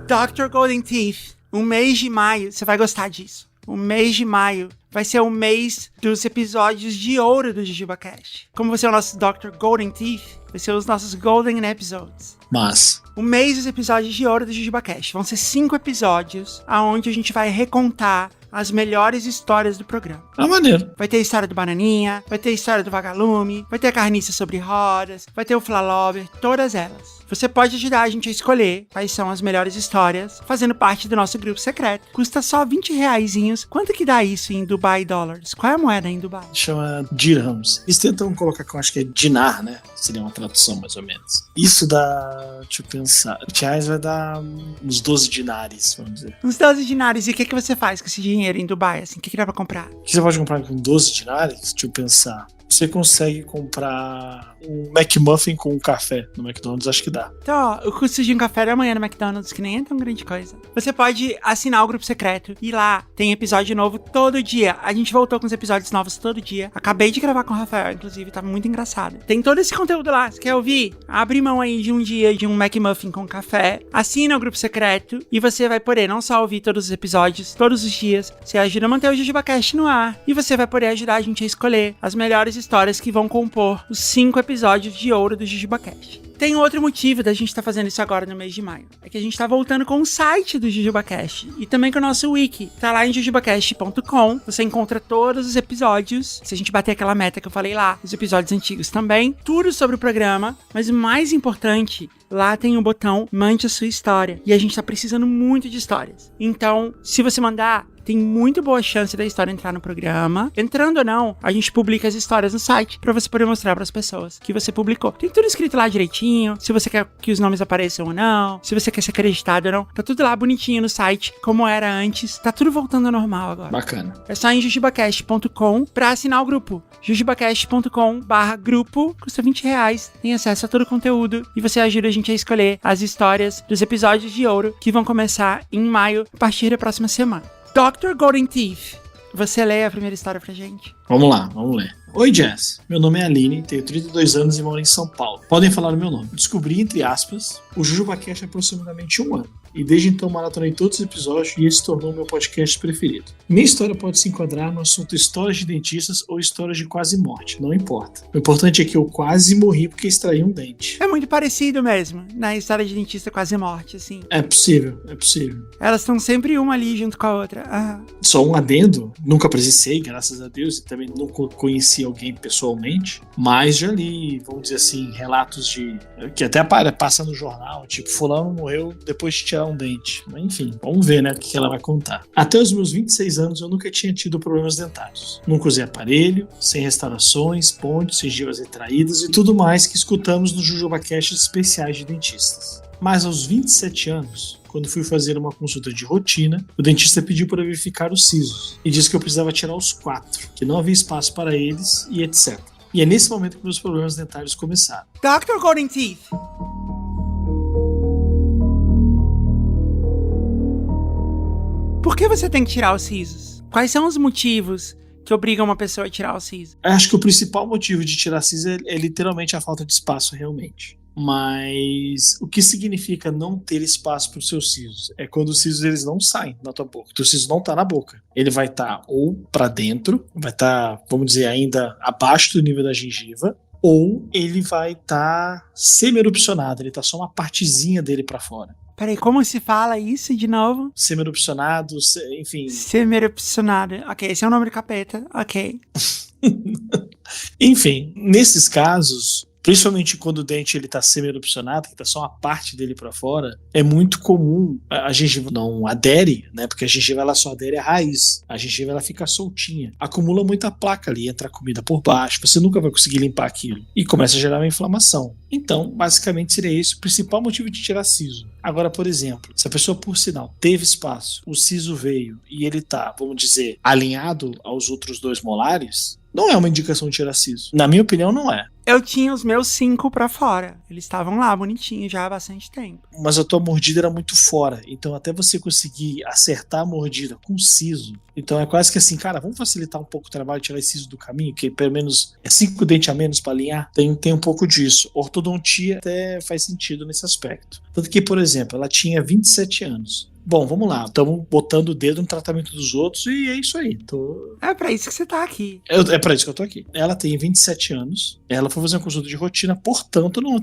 Dr. Golden Teeth, o mês de maio, você vai gostar disso. O mês de maio vai ser o mês dos episódios de ouro do JujubaCast. Como você é o nosso Dr. Golden Teeth, vai ser os nossos Golden Episodes. Mas... O mês dos episódios de ouro do JujubaCast. Vão ser 5 episódios, onde a gente vai recontar as melhores histórias do programa. Ah, maneiro. Vai ter a história do Bananinha, vai ter a história do Vagalume, vai ter a Carniça sobre Rodas, vai ter o Flalover, todas elas. Você pode ajudar a gente a escolher quais são as melhores histórias, fazendo parte do nosso grupo secreto. Custa só 20 reaisinhos. Quanto que dá isso em Dubai Dollars? Qual é a moeda em Dubai? Chama dirhams. Eles tentam colocar que eu acho que é dinar, né? Seria uma tradução, mais ou menos. Isso dá... Deixa eu pensar. Reais vai dar uns 12 dinares, vamos dizer. Uns 12 dinares. E o que você faz com esse dinheiro em Dubai? Assim, o que dá pra comprar? O que você pode comprar com 12 dinares? Deixa eu pensar. Você consegue comprar um McMuffin com um café no McDonald's, acho que dá. Então, ó, o custo de um café da manhã no McDonald's, que nem é tão grande coisa. Você pode assinar o grupo secreto e lá tem episódio novo todo dia. A gente voltou com os episódios novos todo dia. Acabei de gravar com o Rafael, inclusive, tá muito engraçado. Tem todo esse conteúdo lá. Você quer ouvir? Abre mão aí de um dia de um McMuffin com café, assina o grupo secreto e você vai poder não só ouvir todos os episódios, todos os dias, você ajuda a manter o JujubaCast no ar e você vai poder ajudar a gente a escolher as melhores histórias que vão compor os 5 episódios de ouro do JujubaCast. Tem outro motivo da gente estar fazendo isso agora no mês de maio. É que a gente tá voltando com o site do JujubaCast e também com o nosso wiki. Tá lá em jujubacast.com. Você encontra todos os episódios. Se a gente bater aquela meta que eu falei lá, os episódios antigos também. Tudo sobre o programa. Mas o mais importante, lá tem o botão Mande a Sua História. E a gente tá precisando muito de histórias. Então, se você mandar, tem muito boa chance da história entrar no programa. Entrando ou não, a gente publica as histórias no site pra você poder mostrar pras pessoas que você publicou. Tem tudo escrito lá direitinho, se você quer que os nomes apareçam ou não, se você quer ser acreditado ou não. Tá tudo lá bonitinho no site, como era antes. Tá tudo voltando ao normal agora. Bacana. É só em jujubacast.com pra assinar o grupo. jujubacast.com/grupo, custa R$20. Tem acesso a todo o conteúdo e você ajuda a gente a escolher as histórias dos episódios de ouro que vão começar em maio, a partir da próxima semana. Dr. Golden Teeth, você lê a primeira história pra gente? Vamos lá, vamos ler. Oi, Jess. Meu nome é Aline, tenho 32 anos e moro em São Paulo. Podem falar o meu nome. Descobri, entre aspas, o JujubaCast há aproximadamente 1 ano. E desde então maratonei todos os episódios e esse se tornou meu podcast preferido. Minha história pode se enquadrar no assunto histórias de dentistas ou histórias de quase morte, não importa. O importante é que eu quase morri porque extraí um dente. É muito parecido mesmo, na história de dentista quase morte, assim. É possível, é possível. Elas estão sempre uma ali junto com a outra. Ah. Só um adendo, nunca presenciei, graças a Deus, e também não conheci alguém pessoalmente, mas já li, vamos dizer assim, relatos de... que até passa no jornal, tipo, fulano morreu depois de tirar um dente. Mas enfim, vamos ver, né, o que ela vai contar. Até os meus 26 anos eu nunca tinha tido problemas dentários. Nunca usei aparelho, sem restaurações, pontes, gengivas retraídas e tudo mais que escutamos nos JujubaCast especiais de dentistas. Mas aos 27 anos, quando fui fazer uma consulta de rotina, o dentista pediu para verificar os sisos e disse que eu precisava tirar os 4, que não havia espaço para eles e etc. E é nesse momento que meus problemas dentários começaram. Dr. Golden Teeth! Por que você tem que tirar os sisos? Quais são os motivos que obrigam uma pessoa a tirar o siso? Acho que o principal motivo de tirar siso é literalmente a falta de espaço, realmente. Mas o que significa não ter espaço para os seus sisos? É quando os sisos eles não saem da tua boca. O teu siso não está na boca. Ele vai estar ou para dentro, vai estar, vamos dizer, ainda abaixo do nível da gengiva, ou ele vai estar semi-erupcionado, ele está só uma partezinha dele para fora. Peraí, como se fala isso de novo? Semi-erupcionado, enfim. Semi-erupcionado. Ok, esse é o nome do capeta. Ok. Enfim, nesses casos, principalmente quando o dente ele tá semi-erupcionado, que tá só uma parte dele para fora, é muito comum a gengiva não adere, né? Porque a gengiva ela só adere à raiz. A gengiva ela fica soltinha. Acumula muita placa ali, entra a comida por baixo, você nunca vai conseguir limpar aquilo. E começa a gerar uma inflamação. Então, basicamente seria esse o principal motivo de tirar siso. Agora, por exemplo, se a pessoa, por sinal, teve espaço, o siso veio e ele tá, vamos dizer, alinhado aos outros 2 molares, não é uma indicação de tirar siso. Na minha opinião, não é. Eu tinha os meus 5 pra fora. Eles estavam lá, bonitinhos, já há bastante tempo. Mas a tua mordida era muito fora. Então, até você conseguir acertar a mordida com siso. Então, é quase que assim, cara, vamos facilitar um pouco o trabalho e tirar esse siso do caminho, que pelo menos é 5 dentes a menos pra alinhar. Tem um pouco disso. Ortodontia até faz sentido nesse aspecto. Tanto que, por exemplo, ela tinha 27 anos. Bom, vamos lá, estamos botando o dedo no tratamento dos outros e é isso aí. É pra isso que você tá aqui. É pra isso que eu tô aqui. Ela tem 27 anos, ela foi fazer uma consulta de rotina, portanto, ela não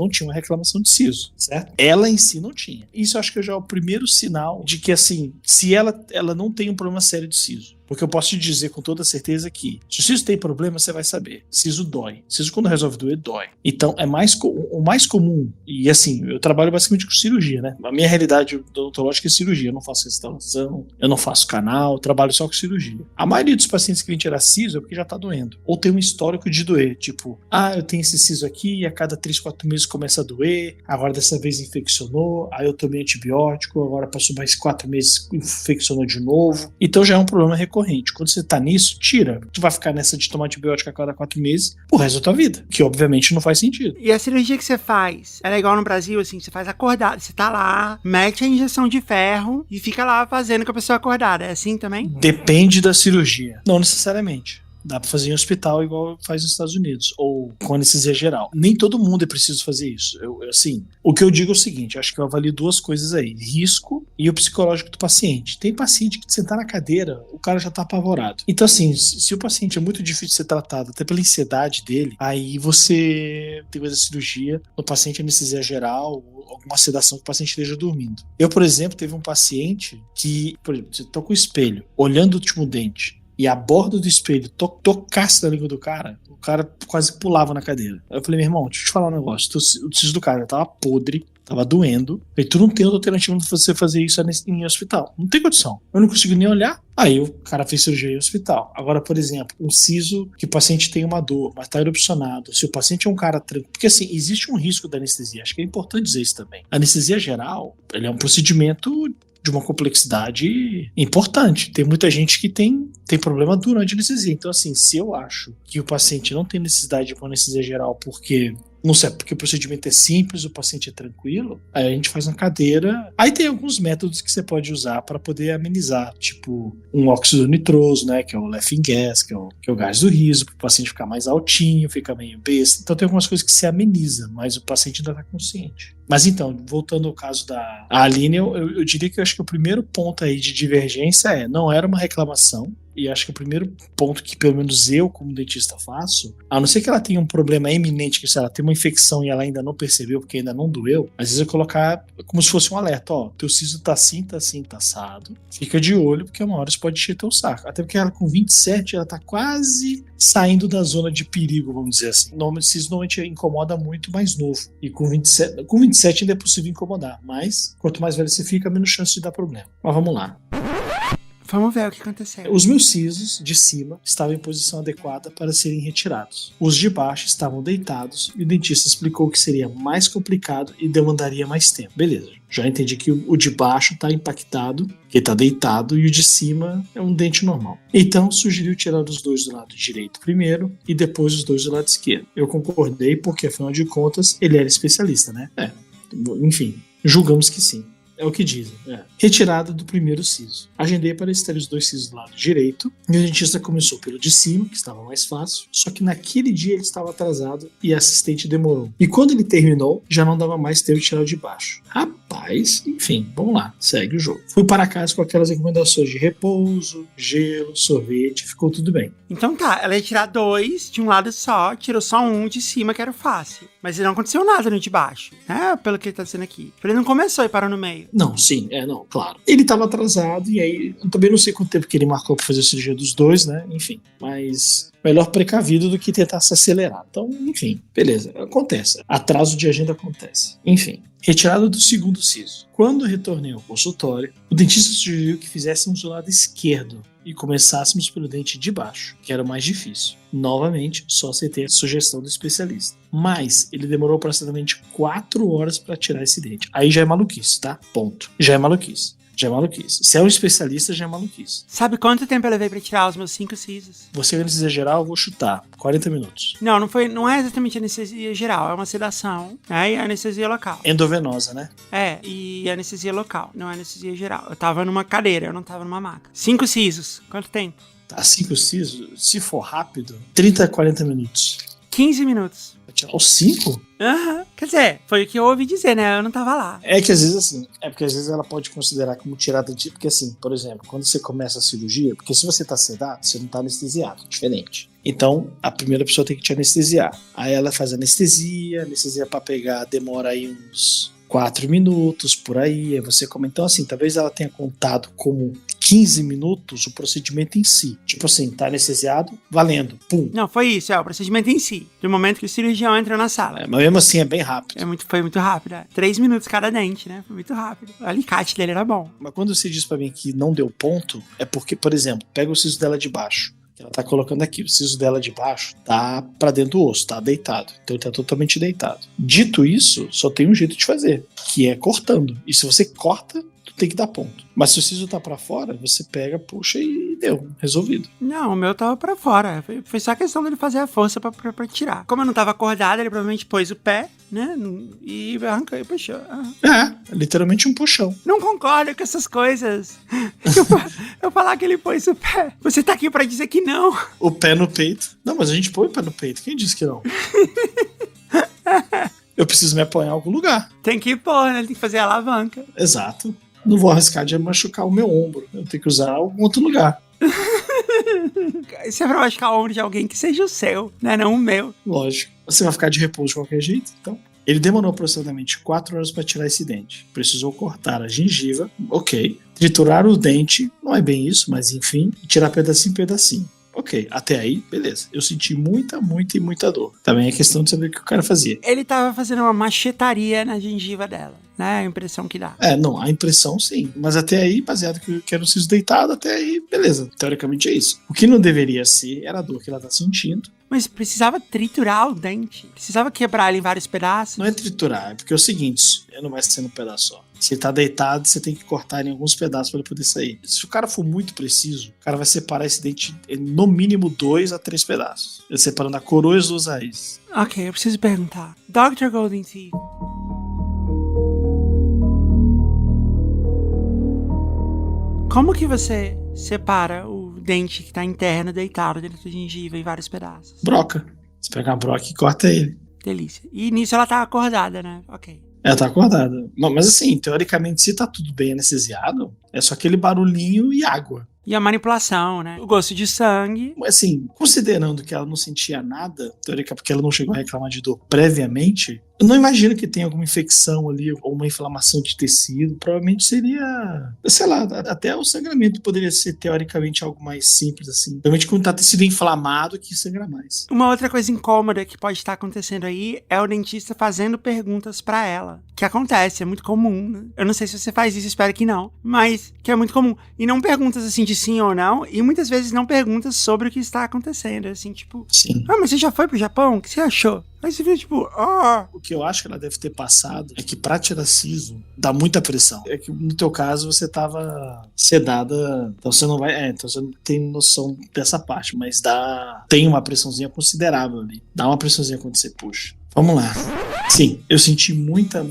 tinha uma reclamação de siso, certo? Ela em si não tinha. Isso eu acho que já é o primeiro sinal de que, assim, se ela não tem um problema sério de siso. Porque eu posso te dizer com toda certeza que se o siso tem problema, você vai saber. Siso dói. Siso quando resolve doer, dói. Então, o mais comum, e assim, eu trabalho basicamente com cirurgia, né? A minha realidade odontológica é cirurgia. Eu não faço restauração, eu não faço canal, eu trabalho só com cirurgia. A maioria dos pacientes que vêm tirar siso é porque já tá doendo. Ou tem um histórico de doer. Tipo, eu tenho esse siso aqui e a cada 3, 4 meses começa a doer. Agora dessa vez infeccionou. Aí eu tomei antibiótico. Agora passou mais 4 meses, infeccionou de novo. Então já é um problema recorrente. Quando você tá nisso, tira. Tu vai ficar nessa de tomar antibiótico a cada 4 meses o resto da tua vida, que obviamente não faz sentido. E a cirurgia que você faz, ela é igual no Brasil, assim, você faz acordado, você tá lá, mete a injeção de ferro e fica lá fazendo com a pessoa acordada, é assim também? Depende da cirurgia. Não necessariamente. Dá pra fazer em hospital igual faz nos Estados Unidos, ou com anestesia geral. Nem todo mundo é preciso fazer isso. Assim, o que eu digo é o seguinte, acho que eu avalio duas coisas aí, risco e o psicológico do paciente. Tem paciente que sentar na cadeira, o cara já tá apavorado. Então assim, se o paciente é muito difícil de ser tratado, até pela ansiedade dele, aí você tem que fazer cirurgia no paciente anestesia geral, ou alguma sedação que o paciente esteja dormindo. Eu, por exemplo, teve um paciente que, por exemplo, você tá com o espelho, olhando o último dente, e a borda do espelho tocasse na língua do cara, o cara quase pulava na cadeira. Aí eu falei, meu irmão, deixa eu te falar um negócio, o siso do cara tava podre, tava doendo, e tu não tem outra alternativa de você fazer isso em hospital. Não tem condição. Eu não consigo nem olhar. Aí o cara fez cirurgia em hospital. Agora, por exemplo, um siso que o paciente tem uma dor, mas tá erupcionado, se o paciente é um cara tranquilo, porque assim, existe um risco da anestesia, acho que é importante dizer isso também. A anestesia geral, ele é um procedimento de uma complexidade importante. Tem muita gente que tem problema durante a anestesia. Então, assim, se eu acho que o paciente não tem necessidade de uma anestesia geral porque, não sei, porque o procedimento é simples, o paciente é tranquilo, aí a gente faz na cadeira. Aí tem alguns métodos que você pode usar para poder amenizar, tipo um óxido nitroso, né, que é o laughing gas, que é o gás do riso, para o paciente ficar mais altinho, fica meio besta. Então tem algumas coisas que se ameniza, mas o paciente ainda está consciente. Mas então, voltando ao caso da Aline, eu diria que eu acho que o primeiro ponto aí de divergência não era uma reclamação, e acho que o primeiro ponto que pelo menos eu, como dentista, faço, a não ser que ela tenha um problema eminente, que se ela tem uma infecção e ela ainda não percebeu, porque ainda não doeu, às vezes eu colocar como se fosse um alerta, ó, teu siso tá assim, tá assado, fica de olho, porque uma hora isso pode encher teu saco. Até porque ela com 27, ela tá quase saindo da zona de perigo, vamos dizer assim. O siso normalmente incomoda muito mais novo, e com 27 ainda é possível incomodar, mas quanto mais velho você fica, menos chance de dar problema. Mas vamos lá. Vamos ver o que aconteceu. Os meus sisos de cima estavam em posição adequada para serem retirados. Os de baixo estavam deitados e o dentista explicou que seria mais complicado e demandaria mais tempo. Beleza, já entendi que o de baixo está impactado, que está deitado, e o de cima é um dente normal. Então sugeriu tirar os dois do lado direito primeiro e depois os dois do lado esquerdo. Eu concordei porque, afinal de contas, ele era especialista, né? Enfim, julgamos que sim. É o que dizem. Retirada do primeiro siso. Agendei para extrair os dois sisos do lado direito e o dentista começou pelo de cima, que estava mais fácil, só que naquele dia ele estava atrasado e a assistente demorou. E quando ele terminou, já não dava mais tempo de tirar o de baixo. Rapaz, enfim, vamos lá, segue o jogo. Fui para casa com aquelas recomendações de repouso, gelo, sorvete, ficou tudo bem. Então tá, ela ia tirar dois de um lado só, tirou só um de cima, que era o fácil. Mas não aconteceu nada no de baixo, né? Pelo que ele tá dizendo aqui. Ele não começou e parou no meio. Não, sim, não, claro. Ele estava atrasado e aí eu também não sei quanto tempo que ele marcou para fazer a cirurgia dos dois, né? Enfim, mas melhor precavido do que tentar se acelerar. Então, enfim, beleza, acontece. Atraso de agenda acontece. Enfim, retirada do segundo siso. Quando retornei ao consultório, o dentista sugeriu que fizéssemos do lado esquerdo e começássemos pelo dente de baixo, que era o mais difícil. Novamente, só aceitei a sugestão do especialista. Mas ele demorou aproximadamente 4 horas para tirar esse dente. Aí já é maluquice, tá? Ponto. Já é maluquice. Se é um especialista, já é maluquice. Sabe quanto tempo eu levei pra tirar os meus 5 sisos? Você é anestesia geral, eu vou chutar. 40 minutos. Não é exatamente anestesia geral, é uma sedação, né? E anestesia local. Endovenosa, né? E anestesia local, não é anestesia geral. Eu tava numa cadeira, eu não tava numa maca. 5 sisos, quanto tempo? Tá, 5 sisos, se for rápido, 30 a 40 minutos. 15 minutos. Vai tirar os 5? Quer dizer, foi o que eu ouvi dizer, né? Eu não tava lá. É que às vezes assim, porque às vezes ela pode considerar como tirada de... Porque assim, por exemplo, quando você começa a cirurgia, porque se você tá sedado, você não tá anestesiado, diferente. Então, a primeira pessoa tem que te anestesiar. Aí ela faz anestesia pra pegar demora aí uns 4 minutos, por aí você comenta. Então assim, talvez ela tenha contado como 15 minutos o procedimento em si. Tipo assim, tá anestesiado, valendo, pum. Não, foi isso, o procedimento em si. Do momento que o cirurgião entra na sala. Mas mesmo assim é bem rápido. Foi muito rápido, 3 minutos cada dente, né? Foi muito rápido. O alicate dele era bom. Mas quando você diz pra mim que não deu ponto, é porque, por exemplo, pega o siso dela de baixo. Ela tá colocando aqui, o siso dela de baixo tá pra dentro do osso, tá deitado. Então ele tá totalmente deitado. Dito isso, só tem um jeito de fazer, que é cortando. E se você corta, tu tem que dar ponto. Mas se o siso tá pra fora, você pega, puxa e deu, resolvido. Não, o meu tava pra fora. Foi só questão dele fazer a força pra tirar. Como eu não tava acordado, ele provavelmente pôs o pé, né? E arrancou e puxou. É literalmente um puxão. Não concordo com essas coisas. Eu falar que ele pôs o pé. Você tá aqui pra dizer que não. O pé no peito. Não, mas a gente põe o pé no peito. Quem disse que não? Eu preciso me apoiar em algum lugar. Tem que pôr, né? Tem que fazer a alavanca. Exato. Não vou arriscar de machucar o meu ombro. Eu tenho que usar algum outro lugar. Isso é pra machucar o ombro de alguém que seja o seu, né? Não o meu. Lógico. Você vai ficar de repouso de qualquer jeito, então. Ele demorou aproximadamente 4 horas para tirar esse dente. Precisou cortar a gengiva, ok. Triturar o dente, não é bem isso, mas enfim. E tirar pedacinho em pedacinho. Ok, até aí, beleza. Eu senti muita dor. Também é questão de saber o que o cara fazia. Ele tava fazendo uma machetaria na gengiva dela, né? A impressão que dá. Não, a impressão sim. Mas até aí, baseado que era um siso deitado, até aí, beleza. Teoricamente é isso. O que não deveria ser era a dor que ela tá sentindo. Mas precisava triturar o dente. Precisava quebrar ele em vários pedaços. Não é triturar, é porque é o seguinte, não vai ser um pedaço só. Se ele tá deitado, você tem que cortar em alguns pedaços para ele poder sair. Se o cara for muito preciso, o cara vai separar esse dente em no mínimo 2 a 3 pedaços. Ele separando a coroa e as 2 raízes. Ok, eu preciso perguntar. Dr. Golden Teeth. Como que você separa o dente que tá interno, deitado dentro da gengiva em vários pedaços? Broca. Você pega a broca e corta ele. Delícia. E nisso ela tá acordada, né? Ok. Ela tá acordada. Mas assim, teoricamente, se tá tudo bem anestesiado, é só aquele barulhinho e água. E a manipulação, né? O gosto de sangue. Assim, considerando que ela não sentia nada, teoricamente, porque ela não chegou a reclamar de dor previamente, eu não imagino que tenha alguma infecção ali ou uma inflamação de tecido. Provavelmente seria, sei lá, até o sangramento poderia ser teoricamente algo mais simples assim. Provavelmente quando tá tecido inflamado que sangra mais. Uma outra coisa incômoda que pode estar acontecendo aí é o dentista fazendo perguntas pra ela. Que acontece, é muito comum, né? Eu não sei se você faz isso, espero que não. Mas que é muito comum. E não perguntas assim de sim ou não. E muitas vezes não perguntas sobre o que está acontecendo. Assim, tipo... Sim. Mas você já foi pro Japão? O que você achou? Aí você fica tipo, O que eu acho que ela deve ter passado é que pra tirar siso dá muita pressão. É que no teu caso você tava sedada, então você não vai. Então você não tem noção dessa parte, mas tem uma pressãozinha considerável ali. Dá uma pressãozinha quando você puxa. Vamos lá. Sim, eu senti muita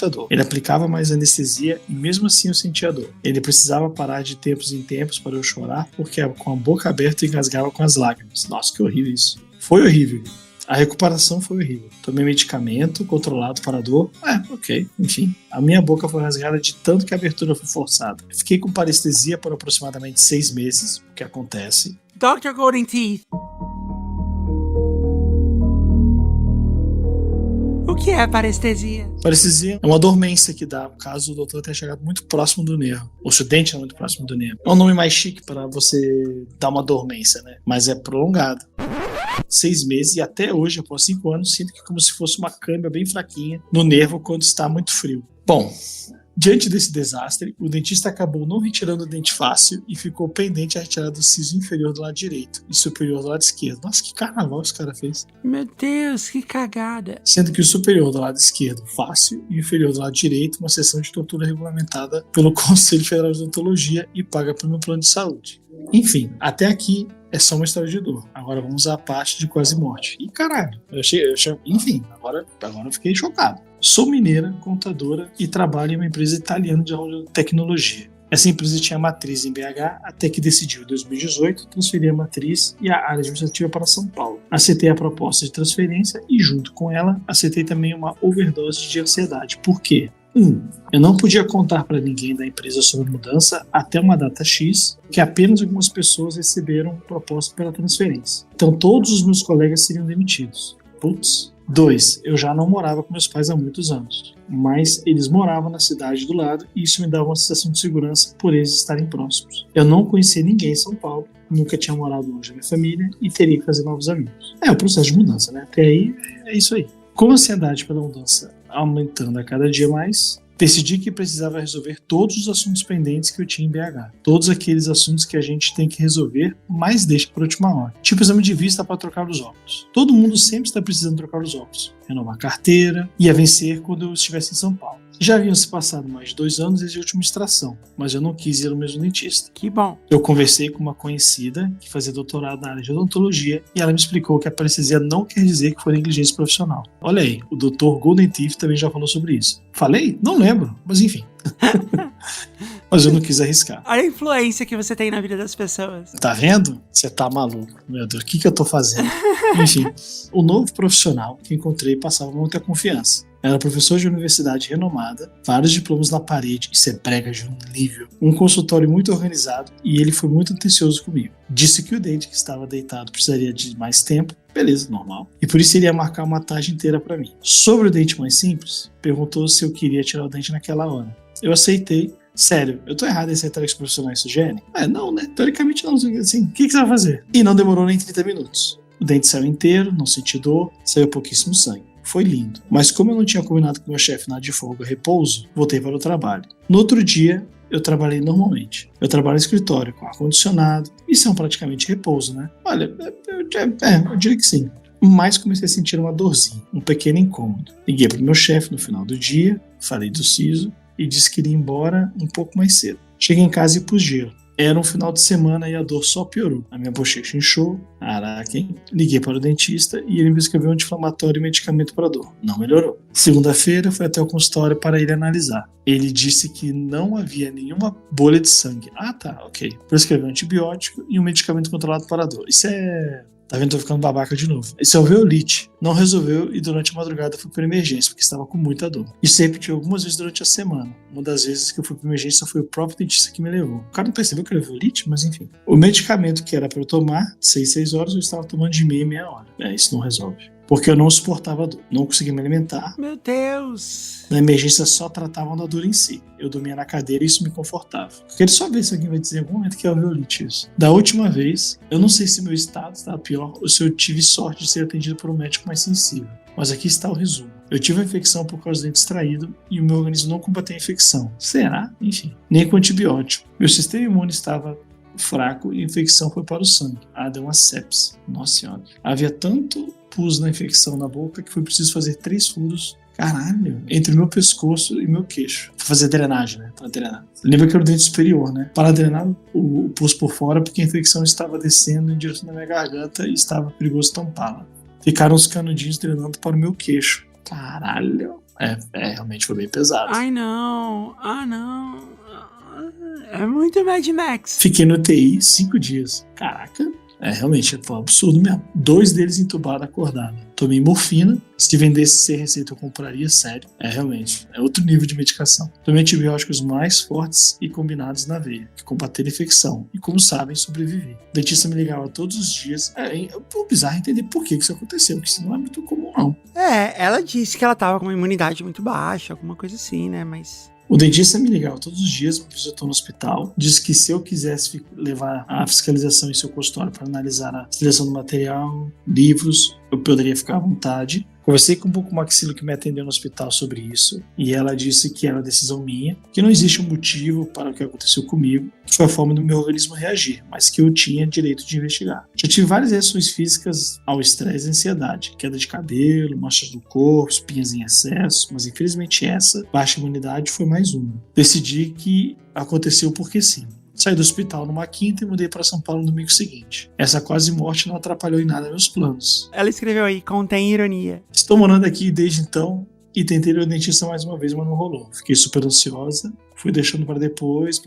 dor. Ele aplicava mais anestesia e mesmo assim eu sentia dor. Ele precisava parar de tempos em tempos para eu chorar, porque com a boca aberta eu engasgava com as lágrimas. Nossa, que horrível isso. Foi horrível. A recuperação foi horrível. Tomei medicamento controlado para a dor. Ok, enfim. A minha boca foi rasgada de tanto que a abertura foi forçada. Fiquei com parestesia por aproximadamente 6 meses, o que acontece. Dr. Golden Teeth. O que é parestesia? Parestesia é uma dormência que dá, caso o doutor tenha chegado muito próximo do nervo. Ou se o dente é muito próximo do nervo. É um nome mais chique para você dar uma dormência, né? Mas é prolongado. 6 meses e até hoje, após 5 anos, sinto que é como se fosse uma câimbra bem fraquinha no nervo quando está muito frio. Bom, diante desse desastre, o dentista acabou não retirando o dente fácil e ficou pendente a retirada do siso inferior do lado direito e superior do lado esquerdo. Nossa, que carnaval esse cara fez. Meu Deus, que cagada. Sendo que o superior do lado esquerdo fácil e o inferior do lado direito uma sessão de tortura regulamentada pelo Conselho Federal de Odontologia e paga pelo meu plano de saúde. Enfim, até aqui é só uma história de dor. Agora vamos à parte de quase morte. E caralho, enfim, agora eu fiquei chocado. Sou mineira, contadora e trabalho em uma empresa italiana de tecnologia. Essa empresa tinha matriz em BH até que decidiu, em 2018, transferir a matriz e a área administrativa para São Paulo. Aceitei a proposta de transferência e, junto com ela, aceitei também uma overdose de ansiedade. Por quê? Eu não podia contar para ninguém da empresa sobre a mudança até uma data X, que apenas algumas pessoas receberam proposta pela transferência. Então todos os meus colegas seriam demitidos. Putz. 2. Eu já não morava com meus pais há muitos anos, mas eles moravam na cidade do lado e isso me dava uma sensação de segurança por eles estarem próximos. Eu não conhecia ninguém em São Paulo, nunca tinha morado longe da minha família e teria que fazer novos amigos. É o processo de mudança, né? Até aí é isso aí. Com a ansiedade pela mudança aumentando a cada dia mais, decidi que precisava resolver todos os assuntos pendentes que eu tinha em BH. Todos aqueles assuntos que a gente tem que resolver, mas deixa para a última hora. Tipo exame de vista para trocar os óculos. Todo mundo sempre está precisando trocar os óculos. Renovar a carteira, ia vencer quando eu estivesse em São Paulo. Já haviam se passado mais de 2 anos desde a última extração, mas eu não quis ir ao mesmo dentista. Que bom. Eu conversei com uma conhecida que fazia doutorado na área de odontologia e ela me explicou que a parestesia não quer dizer que foi negligência profissional. Olha aí, o Dr. Golden Teeth também já falou sobre isso. Falei? Não lembro, mas enfim. Mas eu não quis arriscar. Olha a influência que você tem na vida das pessoas. Tá vendo? Você tá maluco. Meu Deus, o que eu tô fazendo? Enfim, o novo profissional que encontrei passava muita confiança. Era professor de universidade renomada, vários diplomas na parede, isso é brega de um nível, um consultório muito organizado e ele foi muito atencioso comigo. Disse que o dente que estava deitado precisaria de mais tempo, beleza, normal, e por isso iria marcar uma tarde inteira para mim. Sobre o dente mais simples, perguntou se eu queria tirar o dente naquela hora. Eu aceitei. Sério, eu tô errado em aceitar que os profissionais sugerem? Não, né? Teoricamente não, assim, o que você vai fazer? E não demorou nem 30 minutos. O dente saiu inteiro, não senti dor, saiu pouquíssimo sangue. Foi lindo. Mas como eu não tinha combinado com meu chefe nada de folga repouso, voltei para o trabalho. No outro dia, eu trabalhei normalmente. Eu trabalho no escritório com ar-condicionado, isso é praticamente repouso, né? Olha, eu diria que sim. Mas comecei a sentir uma dorzinha, um pequeno incômodo. Liguei para o meu chefe no final do dia, falei do siso e disse que iria embora um pouco mais cedo. Cheguei em casa e pus gelo. Era um final de semana e a dor só piorou. A minha bochecha inchou. Caraca, hein? Liguei para o dentista e ele me escreveu um anti-inflamatório e medicamento para dor. Não melhorou. Segunda-feira, fui até o consultório para ele analisar. Ele disse que não havia nenhuma bolha de sangue. Ah, tá, ok. Prescreveu um antibiótico e um medicamento controlado para a dor. Isso é... Tá vendo? Tô ficando babaca de novo. Esse é o Veolite. Não resolveu e durante a madrugada fui para emergência, porque estava com muita dor. Isso aí repetiu algumas vezes durante a semana. Uma das vezes que eu fui para emergência foi o próprio dentista que me levou. O cara não percebeu que era Veolite, mas enfim. O medicamento que era para eu tomar, 6 horas, eu estava tomando de meia hora. Isso não resolve. Porque eu não suportava a dor, não conseguia me alimentar. Meu Deus! Na emergência só tratavam da dor em si. Eu dormia na cadeira e isso me confortava. Eu queria só ver se alguém vai dizer em algum momento que é o Veolite isso. Da última vez, eu não sei se meu estado estava pior ou se eu tive sorte de ser atendido por um médico mais sensível. Mas aqui está o resumo. Eu tive uma infecção por causa do dente extraído e o meu organismo não combateu a infecção. Será? Enfim. Nem com antibiótico. Meu sistema imune estava fraco e a infecção foi para o sangue. Deu uma sepse. Nossa senhora. Havia tanto pus na infecção na boca que foi preciso fazer 3 furos, caralho, entre meu pescoço e meu queixo. Pra fazer drenagem, né? Pra drenar. Lembra que era o dente superior, né? Para drenar o pus por fora, porque a infecção estava descendo em direção à minha garganta e estava perigoso tampá-la. Ficaram os canudinhos drenando para o meu queixo. Caralho. Realmente foi bem pesado. Ai, não. Não. É muito Mad Max. Fiquei no UTI 5 dias. Caraca. Realmente, foi um absurdo mesmo. 2 deles entubados, acordado. Tomei morfina. Se vendesse sem receita, eu compraria, sério. Realmente. É outro nível de medicação. Tomei antibióticos mais fortes e combinados na veia, que combateram a infecção. E, como sabem, sobrevivi. O dentista me ligava todos os dias. É bizarro entender por que isso aconteceu, porque isso não é muito comum, não. Ela disse que ela tava com uma imunidade muito baixa, alguma coisa assim, né? Mas... O dentista me ligava todos os dias, me visitou no hospital, disse que se eu quisesse levar a fiscalização em seu consultório para analisar a seleção do material, livros, eu poderia ficar à vontade. Conversei com um pouco Maxilo que me atendeu no hospital sobre isso e ela disse que era uma decisão minha, que não existe um motivo para o que aconteceu comigo, que foi a forma do meu organismo reagir, mas que eu tinha direito de investigar. Já tive várias reações físicas ao estresse e ansiedade, queda de cabelo, manchas no corpo, espinhas em excesso, mas infelizmente essa baixa imunidade foi mais uma. Decidi que aconteceu porque sim. Saí do hospital numa quinta e mudei para São Paulo no domingo seguinte. Essa quase morte não atrapalhou em nada meus planos. Ela escreveu aí, contém ironia. Estou morando aqui desde então e tentei ir ao dentista mais uma vez, mas não rolou. Fiquei super ansiosa, fui deixando para depois,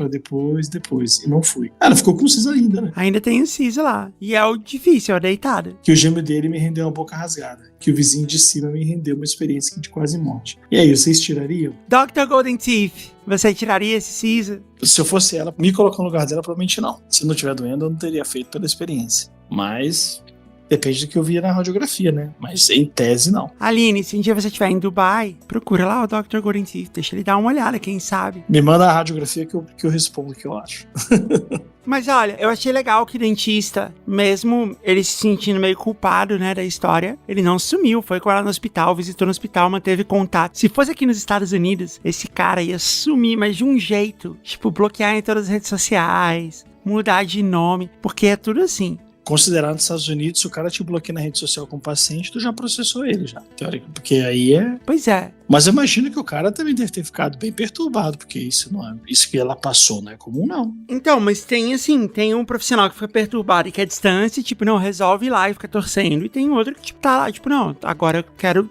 e não fui. Ela ficou com o siso ainda, né? Ainda tem o siso lá. E é o difícil, é a deitada. Que o gêmeo dele me rendeu uma boca rasgada. Que o vizinho de cima me rendeu uma experiência de quase morte. E aí, vocês tirariam? Dr. Golden Teeth, você tiraria esse siso? Se eu fosse ela, me colocar no lugar dela, provavelmente não. Se não estiver doendo, eu não teria feito pela experiência. Mas... depende do que eu via na radiografia, né? Mas em tese, não. Aline, se um dia você estiver em Dubai, procura lá o Dr. Golden Teeth. Deixa ele dar uma olhada, quem sabe. Me manda a radiografia que eu respondo o que eu acho. Mas olha, eu achei legal que o dentista, mesmo ele se sentindo meio culpado, né, da história, ele não sumiu, foi com ela no hospital, visitou no hospital, manteve contato. Se fosse aqui nos Estados Unidos, esse cara ia sumir, mas de um jeito, tipo, bloquear em todas as redes sociais, mudar de nome, porque é tudo assim. considerado nos Estados Unidos, se o cara te bloqueia na rede social como paciente, tu já processou ele, já, teoricamente, porque aí é... Pois é. Mas eu imagino que o cara também deve ter ficado bem perturbado, porque isso não é... Isso que ela passou não é comum, não. Então, mas tem assim, tem um profissional que fica perturbado e que é distância, tipo, não, resolve lá e fica torcendo. E tem outro que, tipo, tá lá, tipo, não, agora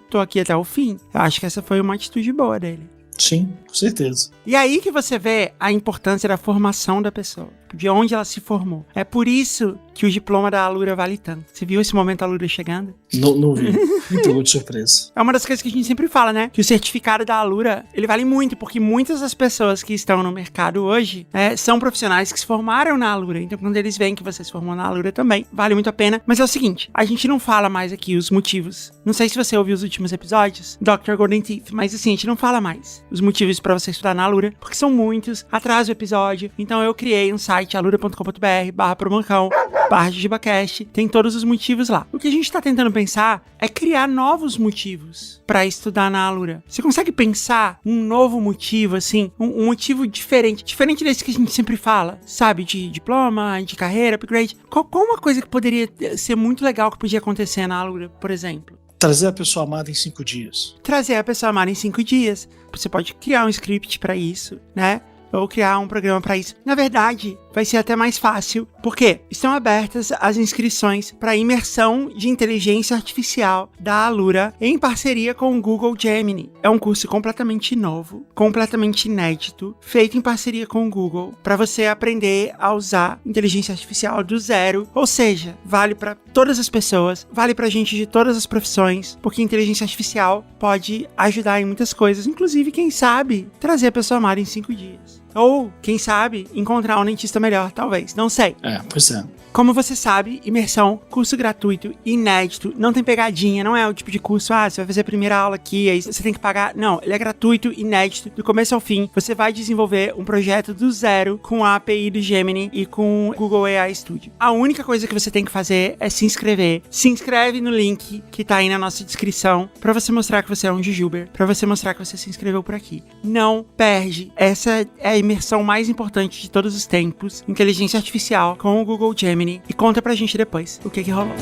tô aqui até o fim. Eu acho que essa foi uma atitude boa dele. Sim, com certeza. E aí que você vê a importância da formação da pessoa, de onde ela se formou. É por isso que o diploma da Alura vale tanto. Você viu esse momento da Alura chegando? Não vi. Me pegou de surpresa. É uma das coisas que a gente sempre fala, né? Que o certificado da Alura, ele vale muito, porque muitas das pessoas que estão no mercado hoje são profissionais que se formaram na Alura. Então, quando eles veem que você se formou na Alura também, vale muito a pena. Mas é o seguinte, a gente não fala mais aqui os motivos. Não sei se você ouviu os últimos episódios, Dr. Golden Teeth, mas assim, a gente não fala mais os motivos pra você estudar na Alura, porque são muitos, atrasa o episódio. Então, eu criei um site, alura.com.br/promoncão/JujubaCast, tem todos os motivos lá. O que a gente tá tentando pensar é criar novos motivos pra estudar na Alura. Você consegue pensar um novo motivo, assim, um motivo diferente desse que a gente sempre fala, sabe, de diploma, de carreira, upgrade? Qual uma coisa que poderia ser muito legal que podia acontecer na Alura, por exemplo? Trazer a pessoa amada em 5 dias. Trazer a pessoa amada em 5 dias. Você pode criar um script pra isso, né? Ou criar um programa pra isso. Na verdade, vai ser até mais fácil, porque estão abertas as inscrições para a imersão de inteligência artificial da Alura em parceria com o Google Gemini. É um curso completamente novo, completamente inédito, feito em parceria com o Google, para você aprender a usar inteligência artificial do zero. Ou seja, vale para todas as pessoas, vale para gente de todas as profissões, porque inteligência artificial pode ajudar em muitas coisas, inclusive, quem sabe, trazer a pessoa amada em 5 dias. Ou, quem sabe, encontrar um dentista melhor, talvez. Não sei. Pois é. Como você sabe, imersão, curso gratuito, inédito, não tem pegadinha, não é o tipo de curso, você vai fazer a primeira aula aqui, aí você tem que pagar. Não, ele é gratuito, inédito, do começo ao fim. Você vai desenvolver um projeto do zero com a API do Gemini e com o Google AI Studio. A única coisa que você tem que fazer é se inscrever. Se inscreve no link que tá aí na nossa descrição, pra você mostrar que você é um Jujuber, pra você mostrar que você se inscreveu por aqui. Não perde. Essa é a imersão mais importante de todos os tempos. Inteligência artificial com o Google Gemini. E conta pra gente depois o que rolou.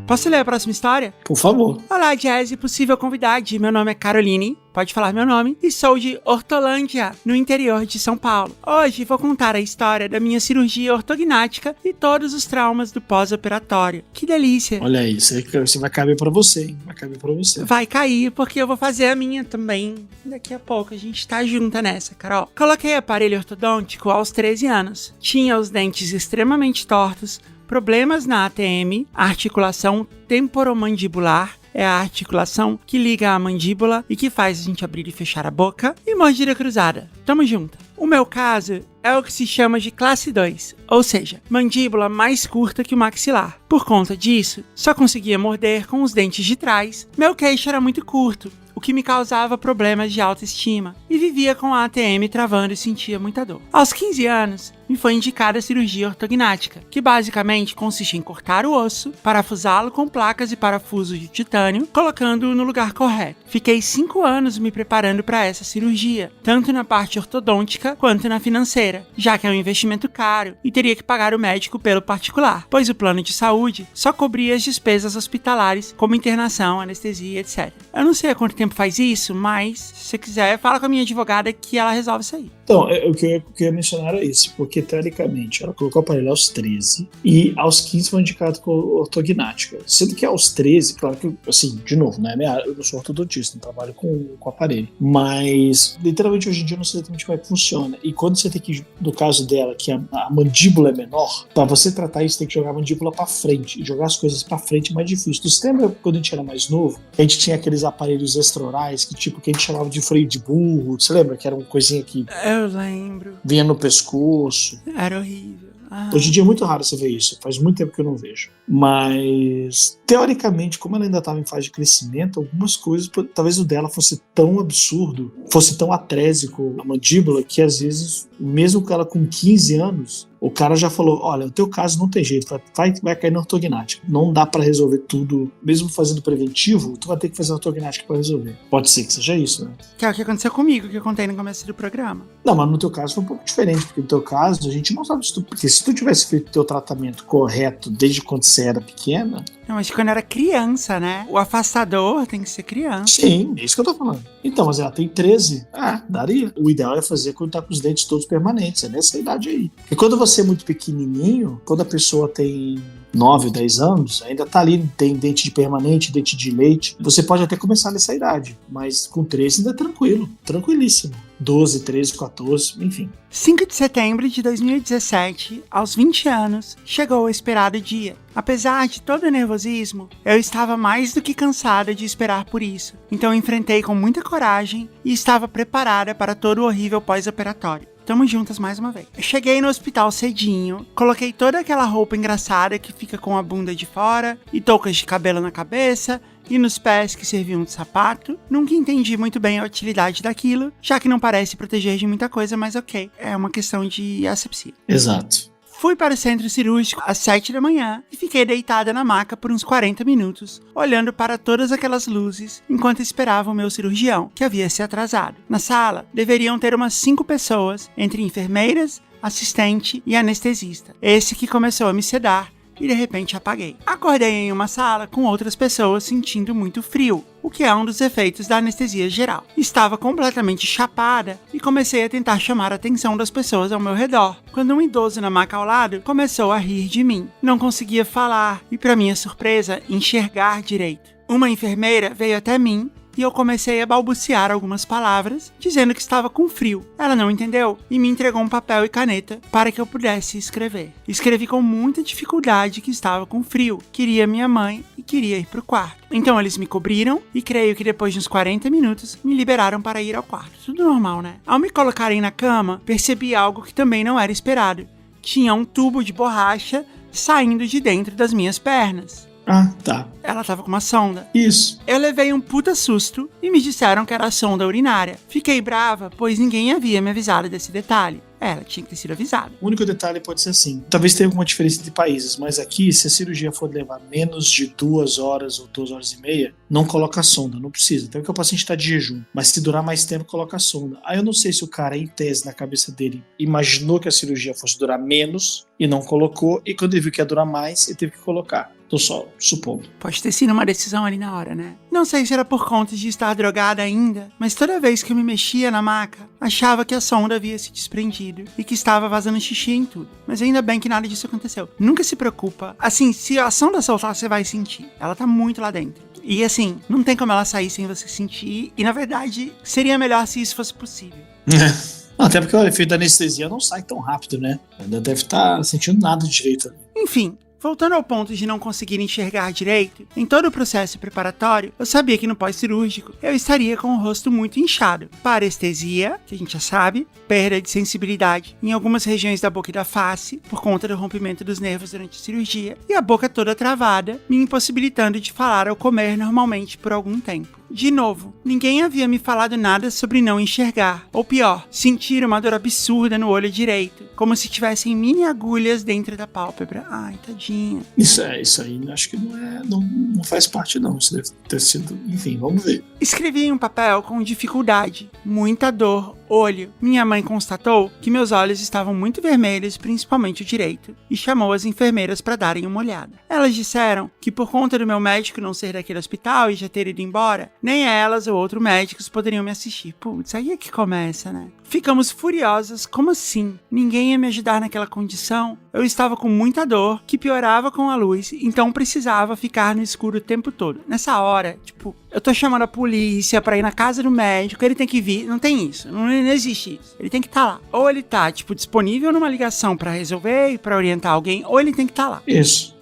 Posso ler a próxima história? Por favor. Olá, Jazzy, possível convidada. Meu nome é Caroline, pode falar meu nome, e sou de Hortolândia, no interior de São Paulo. Hoje vou contar a história da minha cirurgia ortognática e todos os traumas do pós-operatório. Que delícia! Olha aí, isso vai caber pra você, hein? Vai caber pra você. Vai cair, porque eu vou fazer a minha também. Daqui a pouco, a gente tá junta nessa, Carol. Coloquei aparelho ortodôntico aos 13 anos. Tinha os dentes extremamente tortos, problemas na ATM, a articulação temporomandibular, é a articulação que liga a mandíbula e que faz a gente abrir e fechar a boca, e mordida cruzada. Tamo junto. O meu caso é o que se chama de classe 2, ou seja, mandíbula mais curta que o maxilar. Por conta disso, só conseguia morder com os dentes de trás, meu queixo era muito curto, o que me causava problemas de autoestima, e vivia com a ATM travando e sentia muita dor. Aos 15 anos, me foi indicada a cirurgia ortognática, que basicamente consiste em cortar o osso, parafusá-lo com placas e parafusos de titânio, colocando-o no lugar correto. Fiquei 5 anos me preparando para essa cirurgia, tanto na parte ortodôntica quanto na financeira, já que é um investimento caro e teria que pagar o médico pelo particular, pois o plano de saúde só cobria as despesas hospitalares, como internação, anestesia, etc. Eu não sei há quanto tempo faz isso, mas se você quiser, fala com a minha advogada que ela resolve isso aí. Então, o que eu ia mencionar é isso, porque teoricamente ela colocou o aparelho aos 13 e aos 15 foi indicado com ortognática. Sendo que aos 13, claro que, assim, de novo, né, eu não sou ortodontista, não trabalho com aparelho, mas literalmente hoje em dia eu não sei exatamente como é que funciona. E quando você tem que, no caso dela, que a mandíbula é menor, pra você tratar isso, tem que jogar a mandíbula pra frente, e jogar as coisas pra frente é mais difícil. Você lembra quando a gente era mais novo, a gente tinha aqueles aparelhos extraorais que a gente chamava de freio de burro, você lembra? Que era uma coisinha que Eu lembro. vinha no pescoço. Era horrível. Hoje em dia é muito raro você ver isso, faz muito tempo que eu não vejo. Mas, teoricamente, como ela ainda estava em fase de crescimento, algumas coisas, talvez o dela fosse tão absurdo, fosse tão atrésico a mandíbula, que às vezes, mesmo com ela com 15 anos, O cara já falou, olha, o teu caso não tem jeito, vai cair na ortognática. Não dá pra resolver tudo, mesmo fazendo preventivo, tu vai ter que fazer a ortognática pra resolver. Pode ser que seja isso, né? Que é o que aconteceu comigo, que eu contei no começo do programa. Não, mas no teu caso foi um pouco diferente, porque no teu caso a gente não sabe se tu... Porque se tu tivesse feito o teu tratamento correto desde quando você era pequena... Não, mas quando eu era criança, né? O afastador tem que ser criança. Sim, é isso que eu tô falando. Então, mas ela tem 13. Ah, daria. O ideal é fazer quando tá com os dentes todos permanentes, é nessa idade aí. Porque quando você é muito pequenininho, quando a pessoa tem 9, 10 anos, ainda tá ali, tem dente de permanente, dente de leite. Você pode até começar nessa idade, mas com 13 ainda é tranquilo, tranquilíssimo. 12, 13, 14, enfim. 5 de setembro de 2017, aos 20 anos, chegou o esperado dia. Apesar de todo o nervosismo, eu estava mais do que cansada de esperar por isso. Então enfrentei com muita coragem e estava preparada para todo o horrível pós-operatório. Tamo juntas mais uma vez. Eu cheguei no hospital cedinho, coloquei toda aquela roupa engraçada que fica com a bunda de fora e toucas de cabelo na cabeça e nos pés que serviam de sapato. Nunca entendi muito bem a utilidade daquilo, já que não parece proteger de muita coisa, mas ok, é uma questão de asepsia. Exato. Fui para o centro cirúrgico às 7 da manhã e fiquei deitada na maca por uns 40 minutos, olhando para todas aquelas luzes enquanto esperava o meu cirurgião, que havia se atrasado. Na sala, deveriam ter umas 5 pessoas, entre enfermeiras, assistente e anestesista. Esse que começou a me sedar e de repente apaguei. Acordei em uma sala com outras pessoas sentindo muito frio, o que é um dos efeitos da anestesia geral. Estava completamente chapada e comecei a tentar chamar a atenção das pessoas ao meu redor, quando um idoso na maca ao lado começou a rir de mim. Não conseguia falar e, para minha surpresa, enxergar direito. Uma enfermeira veio até mim e eu comecei a balbuciar algumas palavras, dizendo que estava com frio. Ela não entendeu e me entregou um papel e caneta para que eu pudesse escrever. Escrevi com muita dificuldade que estava com frio, queria minha mãe e queria ir pro quarto. Então eles me cobriram e creio que depois de uns 40 minutos me liberaram para ir ao quarto. Tudo normal, né? Ao me colocarem na cama, percebi algo que também não era esperado. Tinha um tubo de borracha saindo de dentro das minhas pernas. Ah, tá. Ela tava com uma sonda. Isso. Eu levei um puta susto e me disseram que era a sonda urinária. Fiquei brava, pois ninguém havia me avisado desse detalhe. Ela tinha que ter sido avisada. O único detalhe pode ser assim. Talvez tenha alguma diferença entre países, mas aqui, se a cirurgia for levar menos de 2 horas ou 2 horas e meia, não coloca a sonda, não precisa. Até porque o paciente está de jejum. Mas se durar mais tempo, coloca a sonda. Aí eu não sei se o cara, em tese, na cabeça dele, imaginou que a cirurgia fosse durar menos e não colocou, e quando ele viu que ia durar mais, ele teve que colocar. Tô só supondo. Pode ter sido uma decisão ali na hora, né? Não sei se era por conta de estar drogada ainda, mas toda vez que eu me mexia na maca, achava que a sonda havia se desprendido e que estava vazando xixi em tudo. Mas ainda bem que nada disso aconteceu. Nunca se preocupa. Assim, se a sonda soltar, você vai sentir. Ela tá muito lá dentro. E assim, não tem como ela sair sem você sentir. E na verdade, seria melhor se isso fosse possível. Não, até porque o efeito da anestesia não sai tão rápido, né? Ainda deve estar sentindo nada direito ali. Enfim, voltando ao ponto de não conseguir enxergar direito, em todo o processo preparatório, eu sabia que no pós-cirúrgico eu estaria com o rosto muito inchado. Parestesia, que a gente já sabe, perda de sensibilidade em algumas regiões da boca e da face, por conta do rompimento dos nervos durante a cirurgia, e a boca toda travada, me impossibilitando de falar ou comer normalmente por algum tempo. De novo, ninguém havia me falado nada sobre não enxergar, ou pior, sentir uma dor absurda no olho direito, como se tivessem mini agulhas dentro da pálpebra. Ai, tadinha. Isso aí acho que não faz parte não, isso deve ter sido, enfim, vamos ver. Escrevi em um papel com dificuldade, muita dor, olho. Minha mãe constatou que meus olhos estavam muito vermelhos, principalmente o direito, e chamou as enfermeiras para darem uma olhada. Elas disseram que por conta do meu médico não ser daquele hospital e já ter ido embora, nem elas ou outros médicos poderiam me assistir. Putz, aí é que começa, né? Ficamos furiosas, como assim? Ninguém ia me ajudar naquela condição? Eu estava com muita dor, que piorava com a luz, então precisava ficar no escuro o tempo todo. Nessa hora, eu tô chamando a polícia pra ir na casa do médico, ele tem que vir, não tem isso, não existe isso. Ele tem que estar lá. Ou ele tá, disponível numa ligação pra resolver e pra orientar alguém, ou ele tem que estar lá. Isso.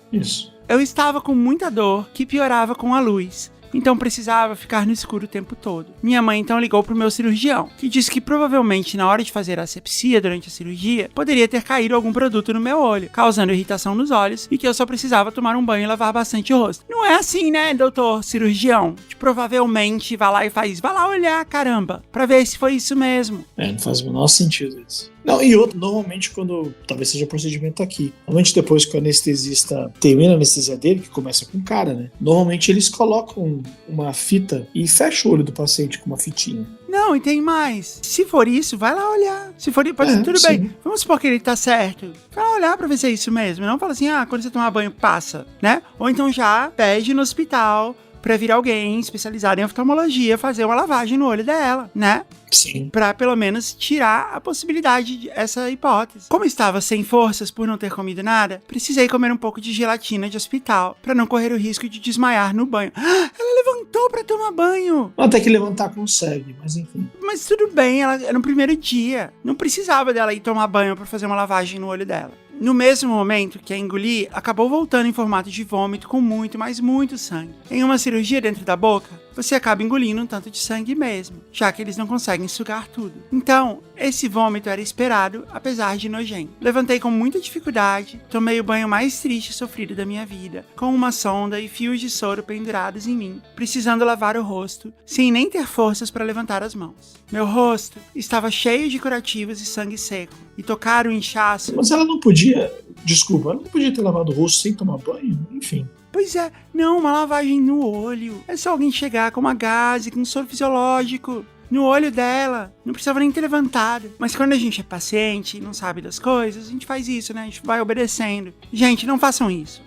Eu estava com muita dor, que piorava com a luz. Então precisava ficar no escuro o tempo todo. Minha mãe então ligou pro meu cirurgião, que disse que provavelmente na hora de fazer a asepsia durante a cirurgia, poderia ter caído algum produto no meu olho, causando irritação nos olhos, e que eu só precisava tomar um banho e lavar bastante o rosto. Não é assim, né, doutor cirurgião? Provavelmente vai lá olhar, caramba, pra ver se foi isso mesmo. Não faz o menor sentido isso. Não, e outro, normalmente quando, talvez seja procedimento aqui, normalmente depois que o anestesista termina a anestesia dele, que começa com o cara, né? Normalmente eles colocam uma fita e fecha o olho do paciente com uma fitinha. Não, e tem mais. Se for isso, vai lá olhar. Se for isso, pode ser tudo sim. bem. Vamos supor que ele tá certo. Vai lá olhar pra ver se é isso mesmo. Não fala assim, quando você tomar banho, passa, né? Ou então já pede no hospital pra vir alguém especializado em oftalmologia fazer uma lavagem no olho dela, né? Sim. Pra pelo menos tirar a possibilidade dessa hipótese. Como estava sem forças por não ter comido nada, precisei comer um pouco de gelatina de hospital pra não correr o risco de desmaiar no banho. Ela levantou pra tomar banho! Até que levantar consegue, mas enfim. Mas tudo bem, ela era no primeiro dia. Não precisava dela ir tomar banho pra fazer uma lavagem no olho dela. No mesmo momento que a engoli, acabou voltando em formato de vômito com muito, mas muito sangue. Em uma cirurgia dentro da boca, você acaba engolindo um tanto de sangue mesmo, já que eles não conseguem sugar tudo. Então, esse vômito era esperado, apesar de nojento. Levantei com muita dificuldade, tomei o banho mais triste e sofrido da minha vida, com uma sonda e fios de soro pendurados em mim, precisando lavar o rosto, sem nem ter forças para levantar as mãos. Meu rosto estava cheio de curativos e sangue seco, e tocar o inchaço... Mas ela não podia, desculpa, ela não podia ter lavado o rosto sem tomar banho? Enfim. Pois é, não, uma lavagem no olho. É só alguém chegar com uma gaze, com um soro fisiológico no olho dela. Não precisava nem ter levantado. Mas quando a gente é paciente e não sabe das coisas, a gente faz isso, né? A gente vai obedecendo. Gente, não façam isso.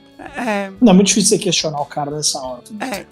Não, é muito difícil você questionar o cara nessa hora.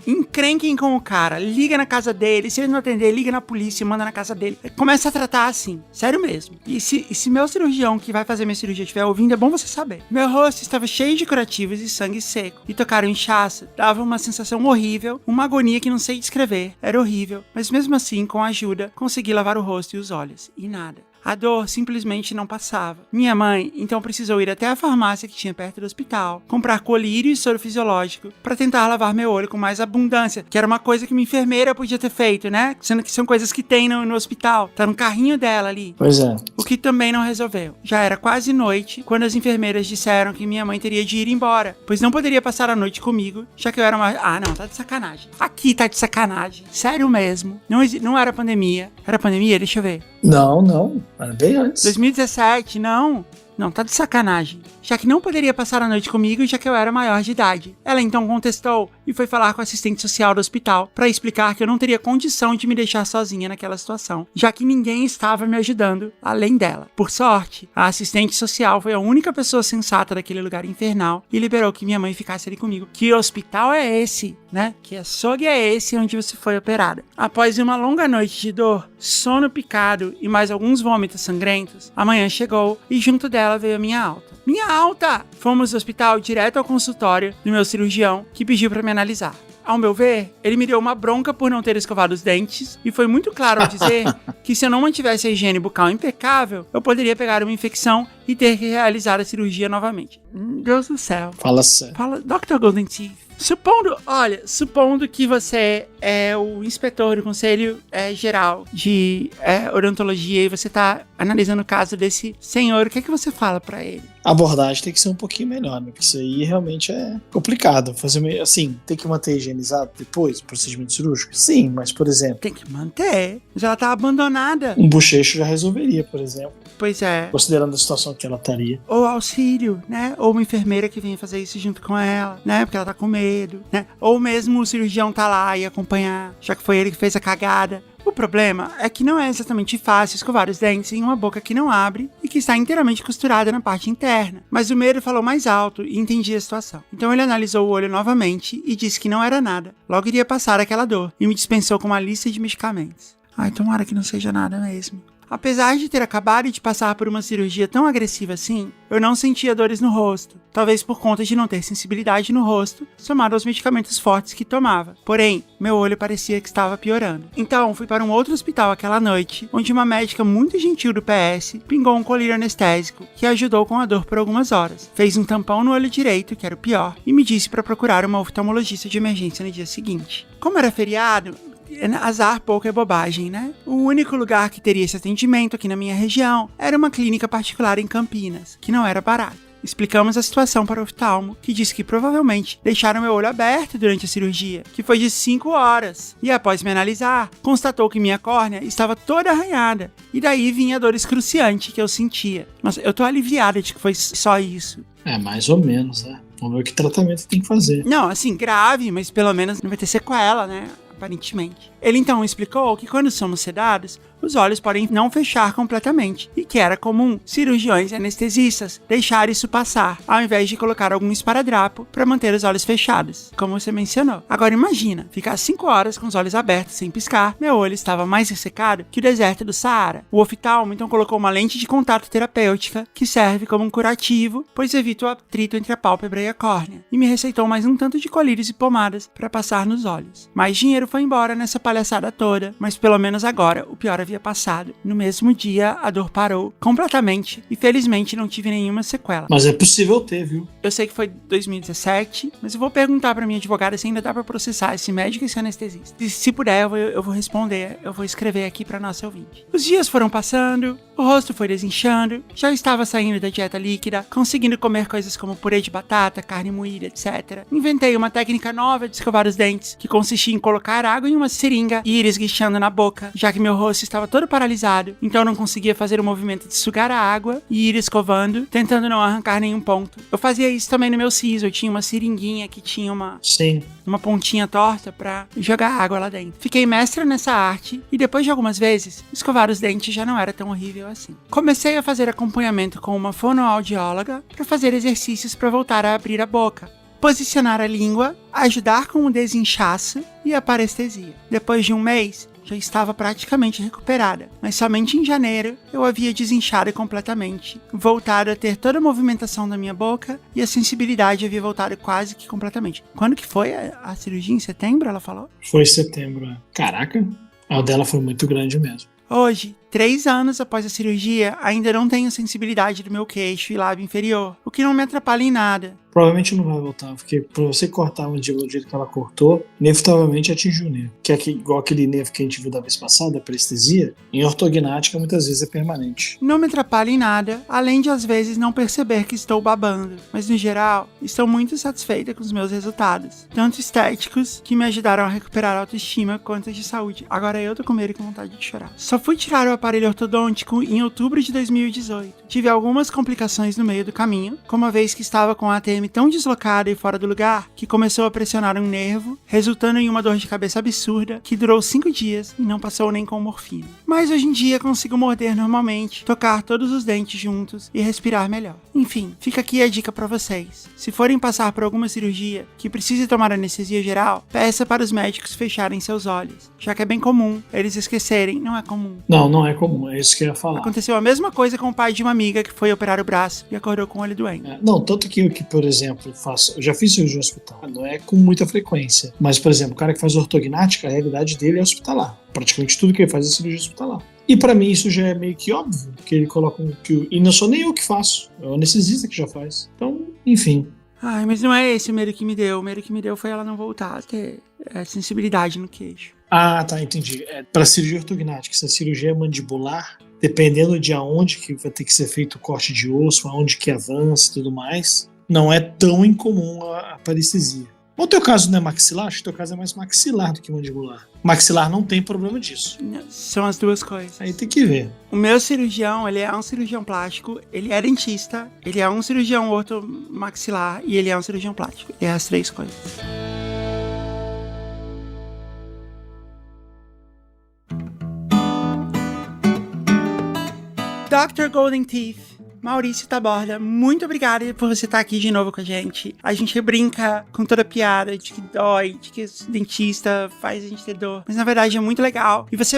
Encrenquem com o cara, liga na casa dele, se ele não atender, liga na polícia, manda na casa dele. Começa a tratar assim, sério mesmo. E se meu cirurgião que vai fazer minha cirurgia estiver ouvindo, é bom você saber. Meu rosto estava cheio de curativos e sangue seco. E tocar o inchaço dava uma sensação horrível, uma agonia que não sei descrever. Era horrível, mas mesmo assim, com ajuda, consegui lavar o rosto e os olhos. E nada. A dor simplesmente não passava. Minha mãe, então, precisou ir até a farmácia que tinha perto do hospital, comprar colírio e soro fisiológico para tentar lavar meu olho com mais abundância, que era uma coisa que uma enfermeira podia ter feito, né? Sendo que são coisas que tem no hospital. Tá no carrinho dela ali. Pois é. O que também não resolveu. Já era quase noite quando as enfermeiras disseram que minha mãe teria de ir embora, pois não poderia passar a noite comigo, já que eu era uma... Ah, não, tá de sacanagem. Aqui tá de sacanagem. Sério mesmo. Não era pandemia. Era pandemia? Deixa eu ver. Não. Era bem antes. 2017, não. Não, tá de sacanagem. Já que não poderia passar a noite comigo, já que eu era maior de idade. Ela então contestou e foi falar com a assistente social do hospital para explicar que eu não teria condição de me deixar sozinha naquela situação, já que ninguém estava me ajudando além dela. Por sorte, a assistente social foi a única pessoa sensata daquele lugar infernal e liberou que minha mãe ficasse ali comigo. Que hospital é esse, né? Que açougue é esse onde você foi operada? Após uma longa noite de dor, sono picado e mais alguns vômitos sangrentos, a manhã chegou e junto dela veio a minha alta. Minha alta! Fomos do hospital direto ao consultório do meu cirurgião, que pediu para me analisar. Ao meu ver, ele me deu uma bronca por não ter escovado os dentes e foi muito claro ao dizer que se eu não mantivesse a higiene bucal impecável, eu poderia pegar uma infecção e ter que realizar a cirurgia novamente. Deus do céu. Fala sério. Fala, Dr. Golden Teeth. Supondo que você é o inspetor do Conselho Geral de Odontologia e você tá analisando o caso desse senhor, o que é que você fala pra ele? A abordagem tem que ser um pouquinho melhor, né? Porque isso aí realmente é complicado. Fazer assim, tem que manter higienizado depois do procedimento cirúrgico? Sim, mas, por exemplo... Tem que manter. Mas ela tá abandonada. Um bochecho já resolveria, por exemplo. Pois é. Considerando a situação que ela estaria. Ou auxílio, né? Ou uma enfermeira que venha fazer isso junto com ela, né? Porque ela tá com medo, né? Ou mesmo o cirurgião tá lá e acompanhar, já que foi ele que fez a cagada. O problema é que não é exatamente fácil escovar os dentes em uma boca que não abre e que está inteiramente costurada na parte interna. Mas o medo falou mais alto e entendi a situação. Então ele analisou o olho novamente e disse que não era nada. Logo iria passar aquela dor e me dispensou com uma lista de medicamentos. Ai, tomara que não seja nada mesmo. Apesar de ter acabado de passar por uma cirurgia tão agressiva assim, eu não sentia dores no rosto, talvez por conta de não ter sensibilidade no rosto, somado aos medicamentos fortes que tomava. Porém, meu olho parecia que estava piorando. Então, fui para um outro hospital aquela noite, onde uma médica muito gentil do PS pingou um colírio anestésico, que ajudou com a dor por algumas horas. Fez um tampão no olho direito, que era o pior, e me disse para procurar uma oftalmologista de emergência no dia seguinte. Como era feriado, azar pouco é bobagem, né? O único lugar que teria esse atendimento aqui na minha região era uma clínica particular em Campinas, que não era barato. Explicamos a situação para o oftalmo, que disse que provavelmente deixaram meu olho aberto durante a cirurgia, que foi de 5 horas. E após me analisar, constatou que minha córnea estava toda arranhada. E daí vinha a dor excruciante que eu sentia. Nossa, eu tô aliviada de que foi só isso. Mais ou menos, né? Vamos ver que tratamento tem que fazer. Não, assim, grave, mas pelo menos não vai ter sequela, né? Aparentemente. Ele então explicou que quando somos sedados, os olhos podem não fechar completamente e que era comum cirurgiões e anestesistas deixar isso passar, ao invés de colocar algum esparadrapo para manter os olhos fechados, como você mencionou. Agora imagina, ficar 5 horas com os olhos abertos sem piscar, meu olho estava mais ressecado que o deserto do Saara. O oftalmo então colocou uma lente de contato terapêutica que serve como um curativo, pois evita o atrito entre a pálpebra e a córnea, e me receitou mais um tanto de colírios e pomadas para passar nos olhos. Mais dinheiro foi embora nessa palhaçada toda, mas pelo menos agora o pior havia passado. No mesmo dia, a dor parou completamente e felizmente não tive nenhuma sequela. Mas é possível ter, viu? Eu sei que foi 2017, mas eu vou perguntar pra minha advogada se ainda dá pra processar esse médico e esse anestesista. E se puder, eu vou responder, eu vou escrever aqui pra nossa ouvinte. Os dias foram passando, o rosto foi desinchando, já estava saindo da dieta líquida, conseguindo comer coisas como purê de batata, carne moída, etc. Inventei uma técnica nova de escovar os dentes, que consistia em colocar água em uma seringa e ir esguichando na boca, já que meu rosto estava todo paralisado, então eu não conseguia fazer o movimento de sugar a água e ir escovando, tentando não arrancar nenhum ponto. Eu fazia isso também no meu siso, eu tinha uma seringuinha que tinha uma pontinha torta pra jogar água lá dentro. Fiquei mestra nessa arte e depois de algumas vezes, escovar os dentes já não era tão horrível assim. Comecei a fazer acompanhamento com uma fonoaudióloga para fazer exercícios para voltar a abrir a boca, posicionar a língua, ajudar com o desinchaço e a parestesia. Depois de um mês, já estava praticamente recuperada, mas somente em janeiro eu havia desinchado completamente, voltado a ter toda a movimentação da minha boca e a sensibilidade havia voltado quase que completamente. Quando que foi a cirurgia? Em setembro, ela falou? Foi em setembro. Caraca, a dela foi muito grande mesmo. Hoje, 3 anos após a cirurgia, ainda não tenho sensibilidade do meu queixo e lábio inferior, o que não me atrapalha em nada. Provavelmente não vai voltar, porque pra você cortar a mandíbula do jeito que ela cortou, inevitavelmente atingiu o nervo. Que é igual aquele nervo que a gente viu da vez passada, a parestesia, em ortognática muitas vezes é permanente. Não me atrapalha em nada, além de às vezes não perceber que estou babando, mas no geral, estou muito satisfeita com os meus resultados, tanto estéticos, que me ajudaram a recuperar a autoestima, quanto de saúde. Agora eu tô com medo e com vontade de chorar. Só fui tirar o aparelho ortodôntico em outubro de 2018. Tive algumas complicações no meio do caminho, como a vez que estava com a ATM tão deslocada e fora do lugar que começou a pressionar um nervo, resultando em uma dor de cabeça absurda que durou 5 dias e não passou nem com morfina. Mas hoje em dia consigo morder normalmente, tocar todos os dentes juntos e respirar melhor. Enfim, fica aqui a dica pra vocês. Se forem passar por alguma cirurgia que precise tomar anestesia geral, peça para os médicos fecharem seus olhos, já que é bem comum eles esquecerem. Não é comum. Não é comum, é isso que eu ia falar. Aconteceu a mesma coisa com o pai de uma amiga que foi operar o braço e acordou com o olho doente. Não, tanto que eu, por exemplo, eu já fiz cirurgia no hospital, não é com muita frequência, mas, por exemplo, o cara que faz ortognática, a realidade dele é hospitalar. Praticamente tudo que ele faz é cirurgia hospitalar. E pra mim isso já é meio que óbvio, que ele coloca e não sou nem eu que faço, é o anestesista que já faz. Então, enfim. Ai, mas não é esse o medo que me deu. O medo que me deu foi ela não voltar a ter sensibilidade no queixo. Ah, tá, entendi. Pra cirurgia ortognática, se a cirurgia é mandibular, dependendo de aonde que vai ter que ser feito o corte de osso, aonde que avança e tudo mais, não é tão incomum a parestesia. O teu caso não é maxilar? Acho que o teu caso é mais maxilar do que mandibular. Maxilar não tem problema disso. São as duas coisas. Aí tem que ver. O meu cirurgião, ele é um cirurgião plástico, ele é dentista, ele é um cirurgião ortomaxilar e ele é um cirurgião plástico. É as 3 coisas. Dr. Golden Teeth, Maurício Taborda, muito obrigada por você estar aqui de novo com a gente. A gente brinca com toda piada de que dói, de que dentista faz a gente ter dor, mas na verdade é muito legal. E você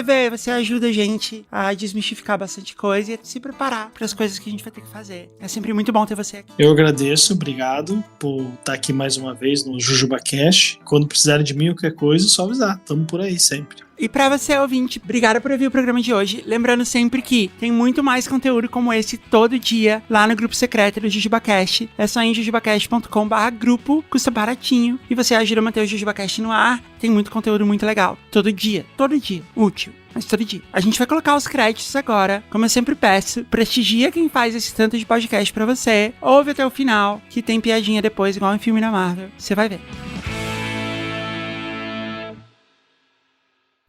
ajuda a gente a desmistificar bastante coisa e a se preparar para as coisas que a gente vai ter que fazer. É sempre muito bom ter você aqui. Eu agradeço, obrigado por estar aqui mais uma vez no JujubaCast. Quando precisarem de mim ou qualquer coisa, é só avisar. Tamo por aí sempre. E pra você, ouvinte, obrigada por ouvir o programa de hoje. Lembrando sempre que tem muito mais conteúdo como esse todo dia lá no grupo secreto do JujubaCast. É só em jujubacast.com/grupo, custa baratinho. E você ajuda a manter o JujubaCast no ar. Tem muito conteúdo muito legal. Todo dia, útil. mas todo dia. A gente vai colocar os créditos agora, como eu sempre peço. Prestigia quem faz esse tanto de podcast pra você. Ouve até o final, que tem piadinha depois, igual em filme da Marvel. Você vai ver.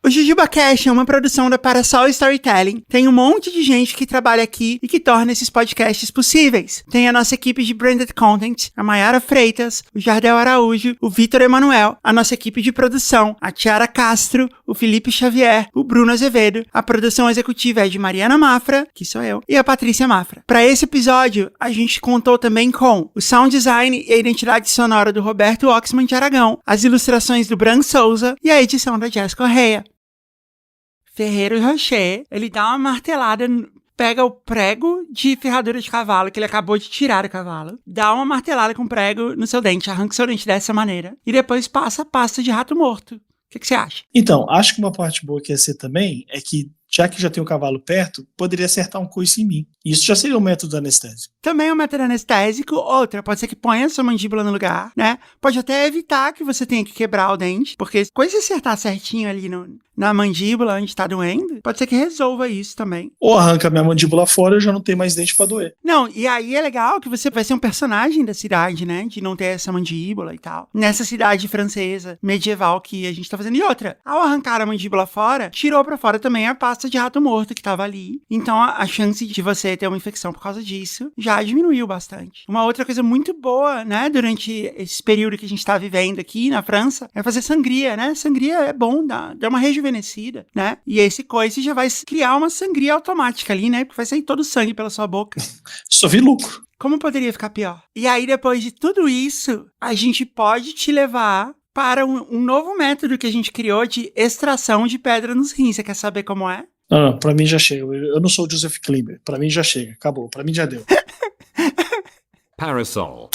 O JujubaCast é uma produção da Parasol Storytelling. Tem um monte de gente que trabalha aqui e que torna esses podcasts possíveis. Tem a nossa equipe de Branded Content, a Mayara Freitas, o Jardel Araújo, o Vitor Emanuel, a nossa equipe de produção, a Tiara Castro, o Felipe Xavier, o Bruno Azevedo. A produção executiva é de Mariana Mafra, que sou eu, e a Patrícia Mafra. Para esse episódio, a gente contou também com o sound design e a identidade sonora do Roberto Oxman de Aragão, as ilustrações do Bran Souza e a edição da Jess Correia. Ferreiro Rocher, ele dá uma martelada, pega o prego de ferradura de cavalo que ele acabou de tirar do cavalo, dá uma martelada com o prego no seu dente, arranca o seu dente dessa maneira e depois passa a pasta de rato morto. O que você acha? Então, acho que uma parte boa que ia ser também é que, já que já tem um cavalo perto, poderia acertar um coice em mim. Isso já seria um método anestésico. Também é um método anestésico. Outra, pode ser que ponha a sua mandíbula no lugar, né? Pode até evitar que você tenha que quebrar o dente, porque coisa acertar certinho ali na mandíbula onde tá doendo, pode ser que resolva isso também. Ou arranca minha mandíbula fora e eu já não tenho mais dente pra doer. Não, e aí é legal que você vai ser um personagem da cidade, né? De não ter essa mandíbula e tal. Nessa cidade francesa medieval que a gente tá fazendo. E outra, ao arrancar a mandíbula fora, tirou pra fora também a pasta de rato morto que tava ali. Então a chance de você ter uma infecção por causa disso já diminuiu bastante. Uma outra coisa muito boa, né, durante esse período que a gente tá vivendo aqui na França, é fazer sangria, né? Sangria é bom, dá uma rejuvenescida, né? E esse coice já vai criar uma sangria automática ali, né? Porque vai sair todo o sangue pela sua boca. Só vi lucro. Como poderia ficar pior? E aí, depois de tudo isso, a gente pode te levar para um novo método que a gente criou de extração de pedra nos rins. Você quer saber como é? Não, pra mim já chega. Eu não sou o Joseph Klimber. Pra mim já chega. Acabou. Pra mim já deu. Parasol.